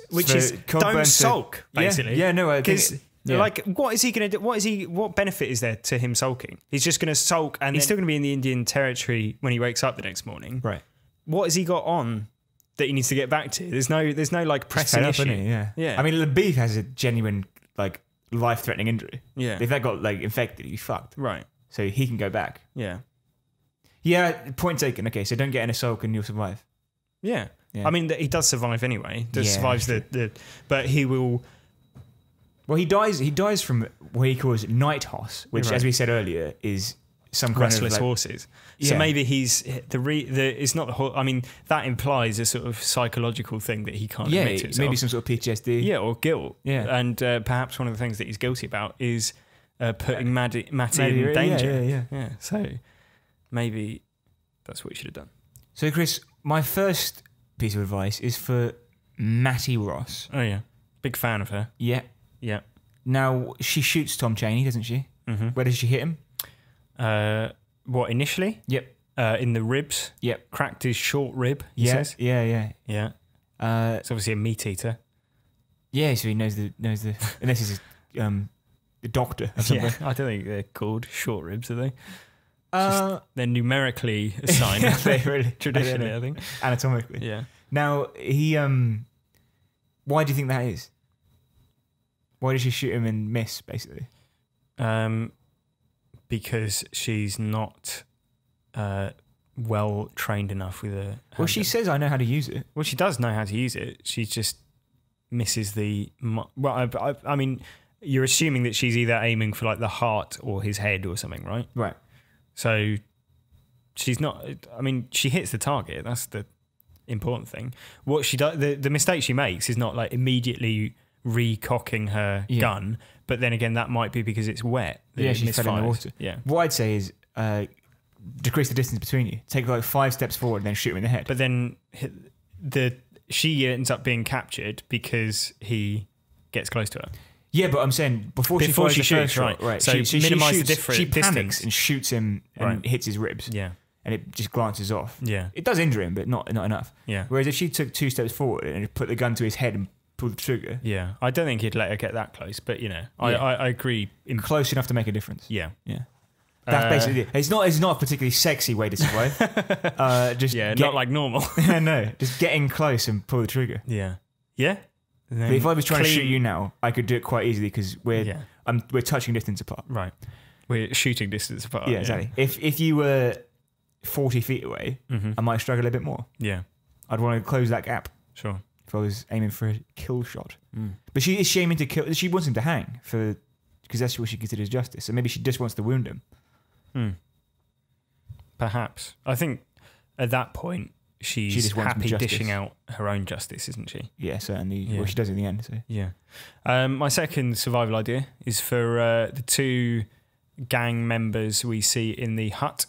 S2: don't sulk, basically.
S1: Yeah, no, because.
S2: Yeah. Like, what is he going to do? What benefit is there to him sulking? He's just going to sulk, and he's still going to be in the Indian Territory when he wakes up the next morning.
S1: Right.
S2: What has he got on that he needs to get back to? There's no like pressing issue.
S1: Yeah. I mean, the beef has a genuine like life-threatening injury.
S2: Yeah.
S1: If that got like infected, he'd be fucked.
S2: Right.
S1: So he can go back.
S2: Yeah.
S1: Yeah. Point taken. Okay. So don't get in a sulk and you'll survive.
S2: Yeah. I mean, he does survive anyway. Survives but he will.
S1: Well, he dies from what he calls night hoss, which, as we said earlier, is some kind
S2: restless
S1: of
S2: horses. So maybe he's it's not the whole. I mean, that implies a sort of psychological thing that he can't admit to himself.
S1: Maybe some sort of PTSD.
S2: Yeah, or guilt.
S1: Yeah,
S2: and perhaps one of the things that he's guilty about is putting Matty in danger. Yeah. So maybe that's what he should have done.
S1: So, Chris, my first piece of advice is for Matty Ross.
S2: Oh yeah, big fan of her.
S1: Yeah.
S2: Yeah.
S1: Now, she shoots Tom Chaney, doesn't she?
S2: Mm-hmm.
S1: Where does she hit him?
S2: What, initially?
S1: Yep.
S2: In the ribs.
S1: Yep.
S2: Cracked his short rib, he says.
S1: Yeah.
S2: It's obviously a meat eater.
S1: Yeah, so he knows the unless he's the doctor or something.
S2: Yeah, I don't think they're called short ribs, are they? They're numerically assigned.
S1: They really,
S2: traditionally, I think.
S1: Anatomically.
S2: Yeah.
S1: Now, he... why do you think that is? Why did she shoot him and miss, basically?
S2: Because she's not well trained enough with a...
S1: Well, she says, I know how to use it.
S2: Well, she does know how to use it. She just misses the... Well, I mean, you're assuming that she's either aiming for like the heart or his head or something, right?
S1: Right.
S2: So she's not... I mean, she hits the target. That's the important thing. What she does... The mistake she makes is not like immediately... recocking her gun, but then again that might be because it's wet.
S1: Yeah, she fell in the water.
S2: Yeah.
S1: What I'd say is decrease the distance between you. Take like 5 steps forward and then shoot him in the head.
S2: But then she ends up being captured because he gets close to her.
S1: Yeah, but I'm saying before she shoots, right.
S2: So she minimise the difference.
S1: She panics and shoots him and hits his ribs.
S2: Yeah.
S1: And it just glances off.
S2: Yeah.
S1: It does injure him, but not enough.
S2: Yeah.
S1: Whereas if she took 2 steps forward and put the gun to his head and pull the trigger.
S2: Yeah, I don't think he'd let her get that close, but I agree.
S1: Close enough to make a difference.
S2: Yeah.
S1: That's basically it. It's not a particularly sexy way to survive.
S2: Not like normal.
S1: No, just get in close and pull the trigger.
S2: Yeah. Yeah?
S1: But if I was trying to shoot you now, I could do it quite easily because we're touching distance apart.
S2: Right. We're shooting distance apart.
S1: Yeah, exactly. If you were 40 feet away, I might struggle a bit more.
S2: Yeah.
S1: I'd want to close that gap.
S2: Sure.
S1: If I was aiming for a kill shot. But she is aiming to kill. She wants him to hang because that's what she considers justice. So maybe she just wants to wound him.
S2: Perhaps. I think at that point she's
S1: just wants
S2: happy
S1: justice.
S2: dishing out her own justice, isn't she?
S1: Yeah, certainly.
S2: Yeah.
S1: Well, she does in the end. So.
S2: Yeah. My second survival idea is for the two gang members we see in the hut.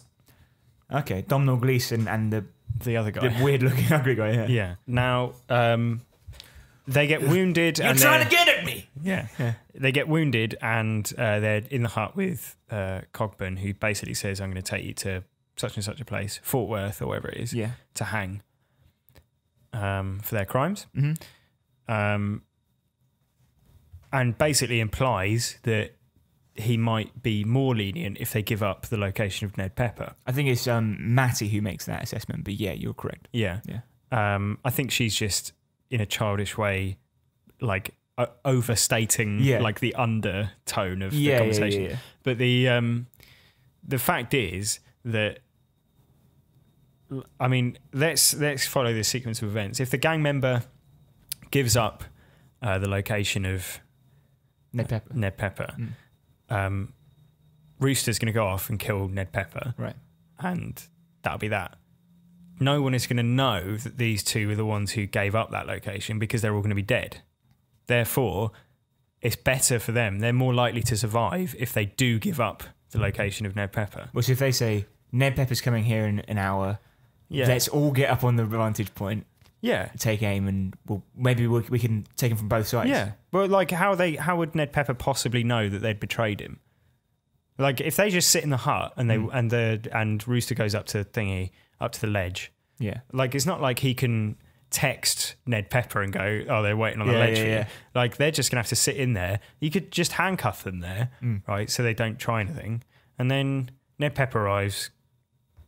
S1: Okay, Domhnall Gleeson and
S2: the other guy,
S1: the weird-looking ugly guy. Yeah.
S2: Yeah. Now they get wounded.
S1: You're trying to get at me.
S2: Yeah. They get wounded and they're in the hut with Cogburn, who basically says, "I'm going to take you to such and such a place, Fort Worth or wherever it is, to hang for their crimes." And basically implies that he might be more lenient if they give up the location of Ned Pepper.
S1: I think it's Matty who makes that assessment, but yeah, you're correct.
S2: Yeah. I think she's just, in a childish way, like overstating like the undertone of the conversation.
S1: Yeah.
S2: But the fact is that, I mean, let's follow this sequence of events. If the gang member gives up the location of Ned Pepper, Rooster's going to go off and kill Ned Pepper.
S1: Right.
S2: And that'll be that. No one is going to know that these two are the ones who gave up that location because they're all going to be dead. Therefore, it's better for them. They're more likely to survive if they do give up the location of Ned Pepper.
S1: Well, so if they say, Ned Pepper's coming here in an hour, let's all get up on the vantage point.
S2: Yeah.
S1: Take aim and we can take him from both sides.
S2: Yeah. But like how would Ned Pepper possibly know that they'd betrayed him? Like if they just sit in the hut and and Rooster goes up to the ledge.
S1: Yeah.
S2: Like it's not like he can text Ned Pepper and go, "Oh, they're waiting on the ledge."
S1: Yeah.
S2: Like they're just gonna have to sit in there. You could just handcuff them there, right? So they don't try anything. And then Ned Pepper arrives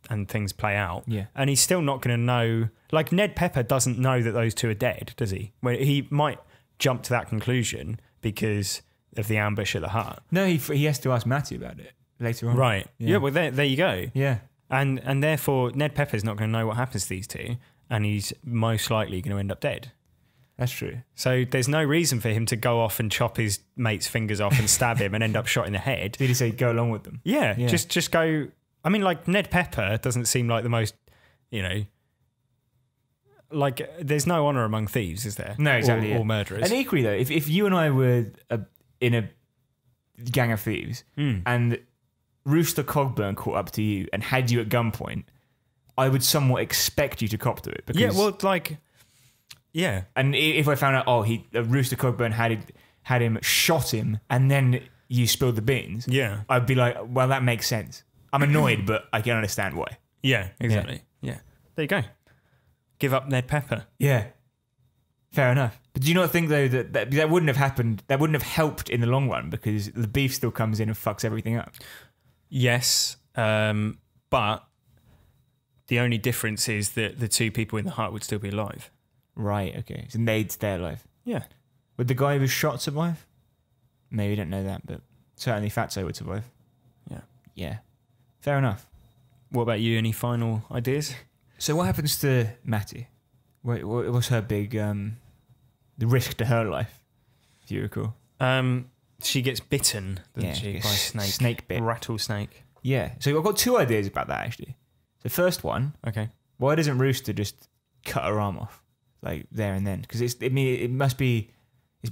S2: and things play out.
S1: Yeah.
S2: And he's still not going to know. Like Ned Pepper doesn't know that those two are dead, does he? Well, he might jump to that conclusion because of the ambush at the hut.
S1: No, he has to ask Matty about it later on.
S2: Right. Yeah, well, there you go.
S1: Yeah.
S2: And therefore, Ned Pepper's not going to know what happens to these two, and he's most likely going to end up dead.
S1: That's true.
S2: So there's no reason for him to go off and chop his mate's fingers off and stab him and end up shot in the head.
S1: Did he say go along with them?
S2: Yeah. Just go. I mean, like Ned Pepper doesn't seem like the most, like there's no honour among thieves, is there?
S1: No, exactly.
S2: Or murderers.
S1: And equally though, if you and I were in a gang of thieves and Rooster Cogburn caught up to you and had you at gunpoint, I would somewhat expect you to cop to it. Because,
S2: yeah, well, like, yeah.
S1: And if I found out, Rooster Cogburn had him, shot him, and then you spilled the beans, I'd be like, well, that makes sense. I'm annoyed, but I can understand why.
S2: Yeah, exactly. Yeah. There you go. Give up Ned Pepper.
S1: Yeah. Fair enough. But do you not think, though, that wouldn't have happened, that wouldn't have helped in the long run because the beef still comes in and fucks everything up?
S2: Yes, but the only difference is that the two people in the hut would still be alive.
S1: Right, okay. So they'd stay alive.
S2: Yeah.
S1: Would the guy who was shot survive? Maybe we don't know that, but certainly Fatso would survive.
S2: Yeah.
S1: Yeah. Fair enough.
S2: What about you? Any final ideas?
S1: So what happens to Matty? What's her big the risk to her life, if you recall?
S2: She gets bitten, doesn't she, by a snake.
S1: Snake bit.
S2: Rattlesnake.
S1: Yeah. So I've got two ideas about that, actually. The first one,
S2: okay,
S1: why doesn't Rooster just cut her arm off, like there and then? Because it must be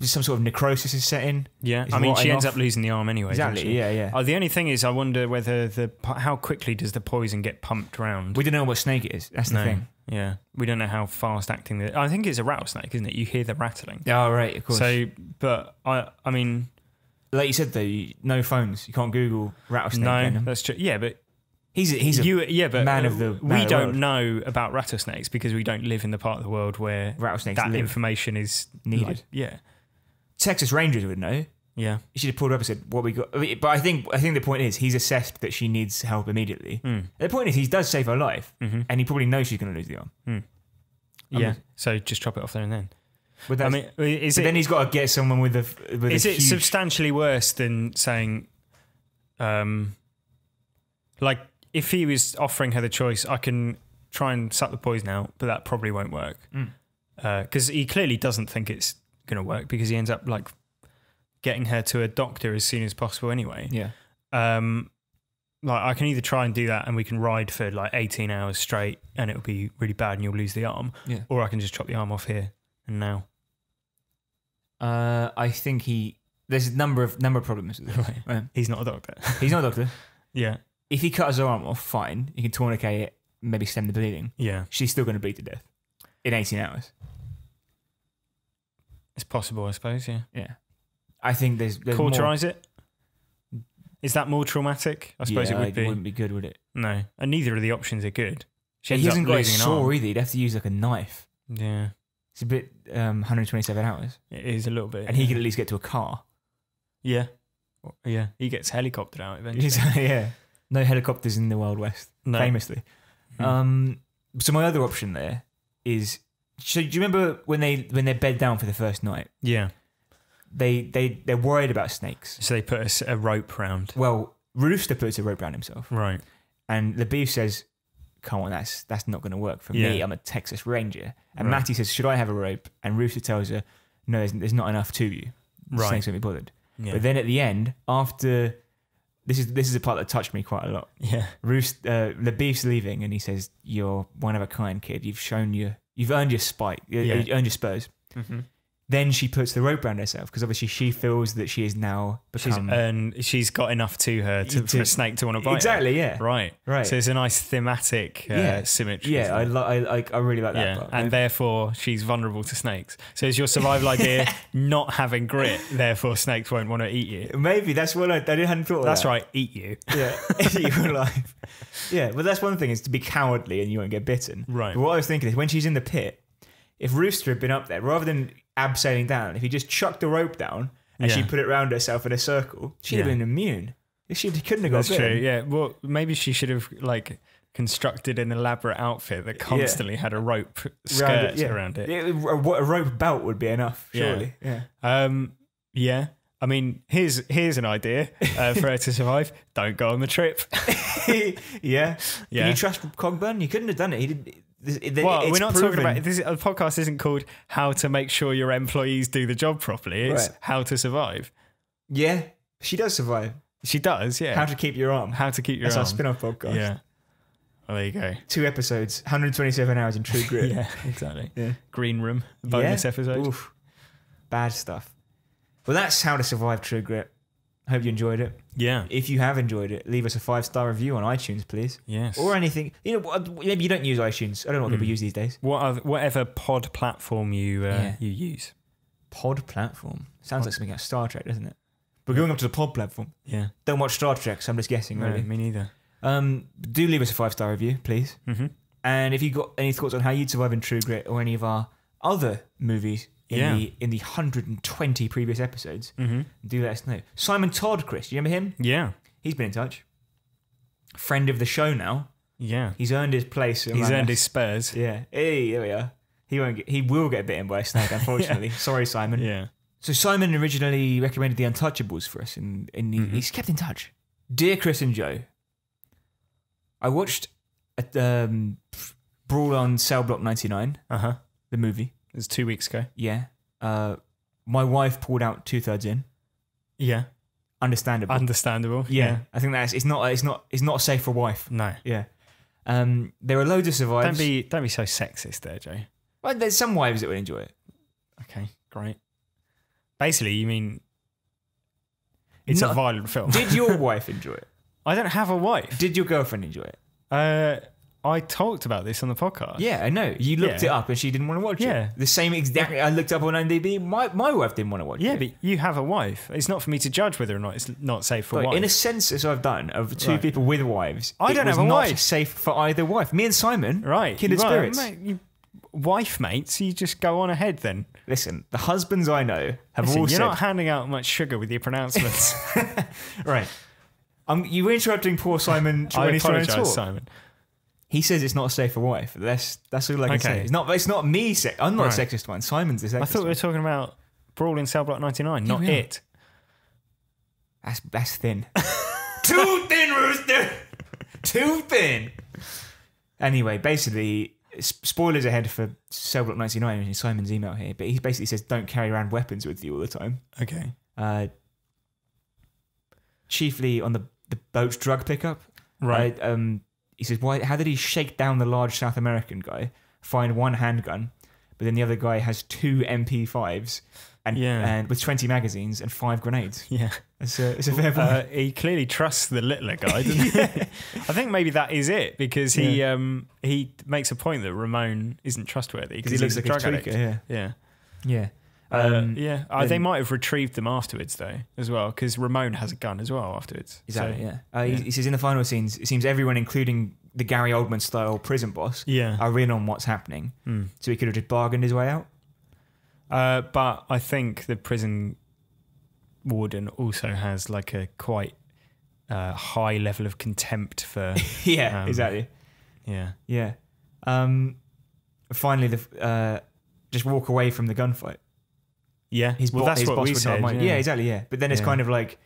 S1: some sort of necrosis is set in.
S2: Yeah, I mean, she ends up losing the arm anyway.
S1: Exactly. Yeah.
S2: The only thing is, I wonder whether how quickly does the poison get pumped around?
S1: We don't know what snake it is. That's the thing.
S2: Yeah, we don't know how fast acting. I think it's a rattlesnake, isn't it? You hear the rattling.
S1: Oh, right, of course.
S2: So, but I mean,
S1: like you said though, no phones. You can't Google rattlesnake.
S2: No, that's true. Yeah, but
S1: he's a man of the.
S2: We don't know about rattlesnakes because we don't live in the part of the world where
S1: rattlesnakes
S2: that information is
S1: needed.
S2: Like, yeah.
S1: Texas Rangers would know.
S2: Yeah.
S1: He should have pulled her up and said, what we got. But I think the point is he's assessed that she needs help immediately. The point is he does save her life, and he probably knows she's going to lose the arm.
S2: Yeah. So just chop it off there and then.
S1: But I mean, then he's got to get someone with a.
S2: Is it substantially worse than saying, like, if he was offering her the choice, I can try and suck the poison out, but that probably won't work. Because he clearly doesn't think it's going to work because he ends up like getting her to a doctor as soon as possible anyway.
S1: Yeah.
S2: Like I can either try and do that and we can ride for like 18 hours straight and it'll be really bad and you'll lose the arm.
S1: Yeah.
S2: Or I can just chop the arm off here and now.
S1: I think there's a number of problems with this.
S2: Right. He's not a doctor.
S1: He's not a doctor.
S2: Yeah.
S1: If he cut his arm off, fine. He can tourniquet it, maybe stem the bleeding.
S2: Yeah.
S1: She's still going to bleed to death in 18 hours.
S2: It's possible, I suppose, yeah.
S1: Yeah. I think there's
S2: Cauterize it? Is that more traumatic? I suppose it would be.
S1: It wouldn't be good, would it?
S2: No. And neither of the options are good.
S1: He hasn't got a saw either. He'd have to use like a knife.
S2: Yeah.
S1: It's a bit 127 hours.
S2: It is a little bit.
S1: And he could at least get to a car.
S2: Yeah. Yeah. He gets helicoptered out eventually.
S1: Yeah. No helicopters in the Wild West, famously. So my other option there is, so do you remember when they bed down for the first night?
S2: Yeah.
S1: They're worried about snakes.
S2: So they put a rope round.
S1: Well, Rooster puts a rope around himself.
S2: Right.
S1: And the beef says, come on, that's not going to work for me. I'm a Texas Ranger. And Matty says, should I have a rope? And Rooster tells her, no, there's not enough to you. The snakes won't be bothered. Yeah. But then at the end, after... This is a part that touched me quite a lot.
S2: Yeah.
S1: The beef's leaving and he says, you're one of a kind, kid. You've earned your spike. You earned your spurs. Mm-hmm. Then she puts the rope around herself because obviously she feels that she is now become...
S2: She's got enough to her for a snake to want to bite
S1: exactly,
S2: her.
S1: Yeah. Right.
S2: So it's a nice thematic symmetry.
S1: Yeah, I really like that part.
S2: And therefore she's vulnerable to snakes. So is your survival idea not having grit, therefore snakes won't want to eat you?
S1: Maybe, that's what I hadn't thought of.
S2: That's right, eat you.
S1: Yeah, eat you alive. Yeah, but that's one thing, is to be cowardly and you won't get bitten.
S2: Right.
S1: But what I was thinking is when she's in the pit, if Rooster had been up there, rather than abseiling down, if he just chucked the rope down and she put it around herself in a circle, she'd have been immune. She couldn't have got bitten.
S2: That's true, yeah. Well, maybe she should have constructed an elaborate outfit that constantly had a rope skirt around it.
S1: A rope belt would be enough, surely.
S2: Yeah. I mean, here's an idea for her to survive. Don't go on the trip.
S1: Yeah. Can you trust Cogburn? You couldn't have done it. He did.
S2: We're not talking about this. The podcast isn't called "How to Make Sure Your Employees Do the Job Properly." It's "How to Survive."
S1: Yeah, she does survive.
S2: She does. Yeah.
S1: How to keep your arm.
S2: How to keep your arm.
S1: That's our spin-off podcast.
S2: Yeah. Well, there you go.
S1: 2 episodes, 127 hours in True Grit.
S2: Yeah, exactly. Yeah. Green Room, bonus episode.
S1: Oof. Bad stuff. Well, that's How to Survive True Grit. Hope you enjoyed it.
S2: Yeah.
S1: If you have enjoyed it, leave us a 5-star review on iTunes, please.
S2: Yes.
S1: Or anything. Maybe you don't use iTunes. I don't know what people use these days.
S2: Whatever pod platform you use.
S1: Pod platform? Sounds like something out of Star Trek, doesn't it? We're going up to the pod platform.
S2: Yeah.
S1: Don't watch Star Trek, so I'm just guessing, really.
S2: No, me neither.
S1: Do leave us a 5-star review, please.
S2: Mm-hmm.
S1: And if you've got any thoughts on how you'd survive in True Grit or any of our other movies in the 120 previous episodes, do let us know. Simon Todd, Chris, do you remember him?
S2: Yeah.
S1: He's been in touch. Friend of the show now.
S2: Yeah.
S1: He's earned his place.
S2: He's earned his spurs.
S1: Yeah. Hey, there we are. He will get bitten by a snake, unfortunately. Sorry, Simon.
S2: Yeah.
S1: So Simon originally recommended The Untouchables for us, and he's kept in touch. Dear Chris and Joe, I watched Brawl on Cell Block 99, the movie.
S2: It was 2 weeks ago.
S1: Yeah. My wife pulled out 2/3 in.
S2: Yeah.
S1: Understandable. Yeah. I think it's not safe for a wife.
S2: No.
S1: Yeah. There are loads of survivors.
S2: Don't be so sexist there, Joe.
S1: Well, there's some wives that would enjoy it.
S2: Okay, great. Basically, you mean it's a violent film.
S1: Did your wife enjoy it?
S2: I don't have a wife.
S1: Did your girlfriend enjoy it?
S2: I talked about this on the podcast.
S1: Yeah, I know. You looked it up and she didn't want to watch it. The same exactly. I looked up on IMDb. My wife didn't want to watch it.
S2: Yeah, but you have a wife. It's not for me to judge whether or not it's not safe for wife.
S1: In a census I've done of two people with wives,
S2: I don't have a
S1: not
S2: wife.
S1: safe for either wife. Me and Simon,
S2: right?
S1: kindred spirits.
S2: Mate, wife mates, you just go on ahead then.
S1: Listen, the husbands I know have all
S2: You're
S1: said...
S2: not handing out much sugar with your pronouncements.
S1: Right. You were interrupting poor Simon
S2: I
S1: when he's trying to
S2: apologise,
S1: talk.
S2: Simon.
S1: He says it's not safe for wife. That's all I can say. It's not me. I'm not a sexist one. Simon's the sexist.
S2: I thought we were talking about Brawl in Cell Block 99, not
S1: we are.
S2: it.
S1: That's thin. Too thin, Rooster. Too thin. Anyway, basically, spoilers ahead for Cell Block 99 in Simon's email here, but he basically says don't carry around weapons with you all the time.
S2: Okay.
S1: Chiefly on the boat's drug pickup.
S2: Right.
S1: He says, how did he shake down the large South American guy, find one handgun, but then the other guy has 2 MP5s and with 20 magazines and 5 grenades?
S2: Yeah.
S1: It's a fair point.
S2: He clearly trusts the littler guy, doesn't he? I think maybe that is it, because he makes a point that Ramon isn't trustworthy because
S1: he looks like
S2: a drug
S1: a
S2: addict.
S1: tweaker,
S2: Yeah. They might have retrieved them afterwards though, as well, because Ramon has a gun as well afterwards.
S1: Exactly. He says in the final scenes, it seems everyone, including the Gary Oldman style prison boss, are in on what's happening. So he could have just bargained his way out.
S2: But I think the prison warden also has like a quite high level of contempt for.
S1: Exactly.
S2: Yeah.
S1: Finally, just walk away from the gunfight.
S2: Yeah,
S1: his
S2: that's
S1: his
S2: what
S1: boss
S2: we
S1: would
S2: said.
S1: not mind. Yeah, exactly. Yeah, but then it's kind of like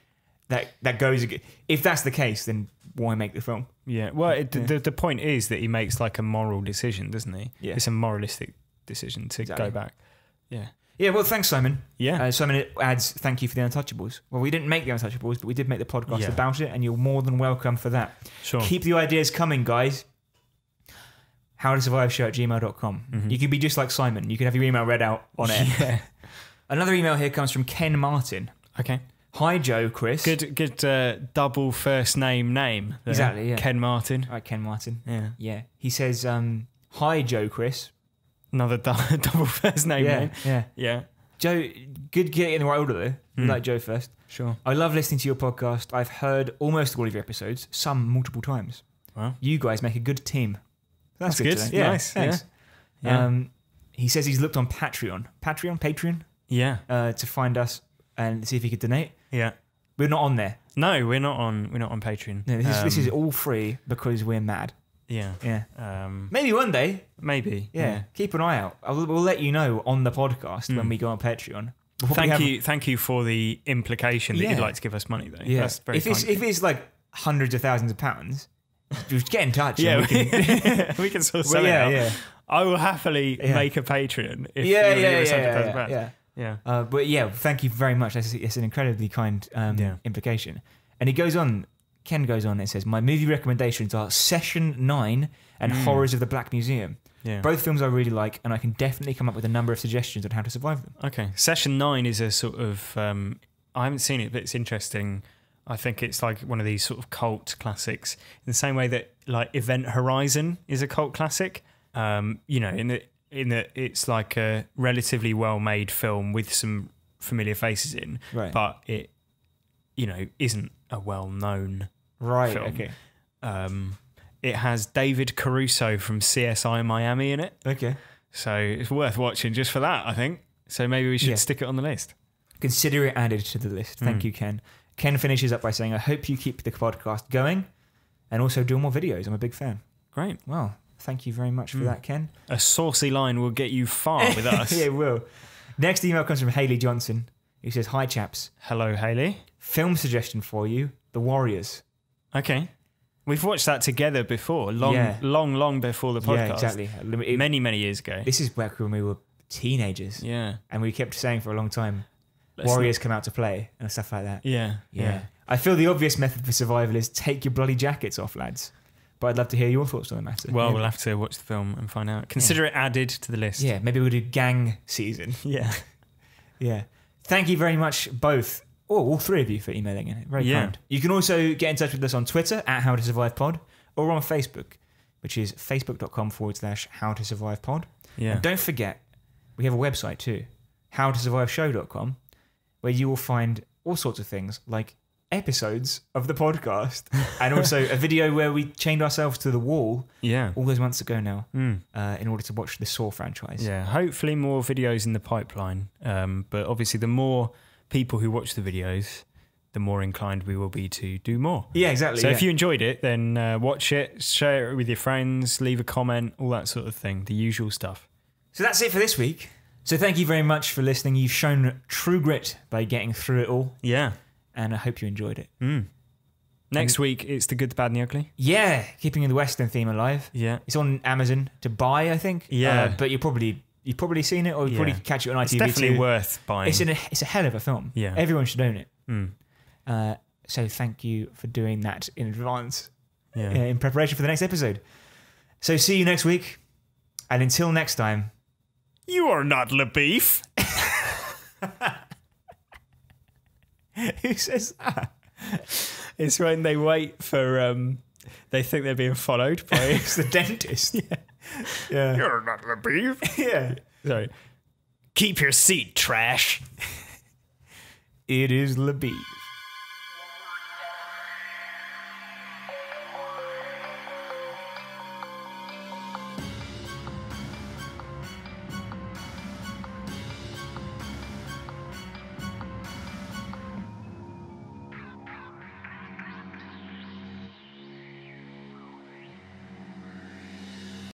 S1: that goes. If that's the case, then why make the film?
S2: Yeah. Well, the point is that he makes like a moral decision, doesn't he?
S1: Yeah.
S2: It's a moralistic decision to go back. Yeah.
S1: Yeah. Well, thanks, Simon.
S2: Yeah.
S1: Simon adds, "Thank you for the Untouchables." Well, we didn't make the Untouchables, but we did make the podcast about it, and you're more than welcome for that.
S2: Sure.
S1: Keep the ideas coming, guys. HowToSurviveShow@gmail.com. You can be just like Simon. You can have your email read out on air.
S2: Yeah.
S1: Another email here comes from Ken Martin.
S2: Okay.
S1: Hi, Joe, Chris.
S2: Good double first name there.
S1: Exactly, yeah.
S2: Ken Martin.
S1: All right, Ken Martin.
S2: Yeah.
S1: Yeah. He says, hi, Joe, Chris.
S2: Another double first name. Yeah.
S1: Joe, good getting in the right order, though. We like Joe first.
S2: Sure.
S1: I love listening to your podcast. I've heard almost all of your episodes, some multiple times.
S2: Wow.
S1: You guys make a good team. That's good.
S2: Yeah, nice.
S1: Thanks.
S2: Yeah.
S1: He says he's looked on Patreon. Patreon?
S2: Yeah.
S1: To find us and see if he could donate.
S2: Yeah.
S1: We're not on there.
S2: No, we're not on Patreon.
S1: No, this is all free because we're mad.
S2: Yeah.
S1: Yeah. Maybe one day.
S2: Maybe.
S1: Yeah. Keep an eye out. We'll let you know on the podcast when we go on Patreon.
S2: Thank you for the implication that you'd like to give us money, though.
S1: Yeah.
S2: That's very
S1: if it's like hundreds of thousands of pounds, just get in touch.
S2: Yeah, we can sort of sell it out. Yeah. I will happily make a Patreon if you want to give us £100,000. Yeah.
S1: But yeah, thank you very much. It's an incredibly kind implication. And he goes on, Ken goes on and says, my movie recommendations are Session 9 and Horrors of the Black Museum.
S2: Yeah.
S1: Both films I really like, and I can definitely come up with a number of suggestions on how to survive them.
S2: Okay. Session 9 is a sort of, I haven't seen it, but it's interesting. I think it's like one of these sort of cult classics in the same way that like Event Horizon is a cult classic. In that it's like a relatively well-made film with some familiar faces in,
S1: right.
S2: but it, isn't a well-known
S1: film.
S2: Okay. It has David Caruso from CSI Miami in it.
S1: Okay.
S2: So it's worth watching just for that, I think. So maybe we should stick it on the list.
S1: Consider it added to the list. Thank you, Ken. Ken finishes up by saying, I hope you keep the podcast going and also do more videos. I'm a big fan.
S2: Great.
S1: Well, thank you very much for that, Ken.
S2: A saucy line will get you far with us.
S1: Yeah, it will. Next email comes from Hayley Johnson, who says, hi, chaps.
S2: Hello, Hayley.
S1: Film suggestion for you, The Warriors.
S2: Okay. We've watched that together before, long before the podcast.
S1: Yeah, exactly.
S2: Many years ago.
S1: This is back when we were teenagers.
S2: Yeah.
S1: And we kept saying for a long time, Warriors come out to play and stuff like that.
S2: Yeah.
S1: I feel the obvious method for survival is take your bloody jackets off, lads. But I'd love to hear your thoughts on the matter.
S2: Well, we'll have to watch the film and find out. Consider it added to the list.
S1: Yeah, maybe we'll do gang season.
S2: Yeah.
S1: Yeah. Thank you very much, both. All three of you for emailing in. Very kind. You can also get in touch with us on Twitter at HowToSurvivePod or on Facebook, which is facebook.com/HowToSurvivePod.
S2: Yeah.
S1: And don't forget, we have a website too, HowToSurviveShow.com, where you will find all sorts of things like episodes of the podcast, and also a video where we chained ourselves to the wall.
S2: Yeah,
S1: all those months ago now, in order to watch the Saw franchise.
S2: Yeah, hopefully more videos in the pipeline. But obviously, the more people who watch the videos, the more inclined we will be to do more.
S1: Yeah, exactly.
S2: So if you enjoyed it, then watch it, share it with your friends, leave a comment, all that sort of thing, the usual stuff.
S1: So that's it for this week. So thank you very much for listening. You've shown true grit by getting through it all.
S2: Yeah.
S1: And I hope you enjoyed it.
S2: Next week, it's The Good, the Bad and the Ugly.
S1: Yeah, keeping the Western theme alive.
S2: Yeah.
S1: It's on Amazon to buy, I think.
S2: Yeah.
S1: But you've probably seen it, or you probably catch it on ITV.
S2: It's definitely worth buying.
S1: It's a hell of a film.
S2: Yeah.
S1: Everyone should own it. So thank you for doing that in advance, in preparation for the next episode. So see you next week, and until next time,
S2: you are not LaBeef.
S1: Who says that?
S2: It's when they wait for they think they're being followed by
S1: it's the dentist. Yeah.
S2: You're not LaBeef.
S1: Yeah.
S2: Sorry. Keep your seat, trash.
S1: It is LaBeef.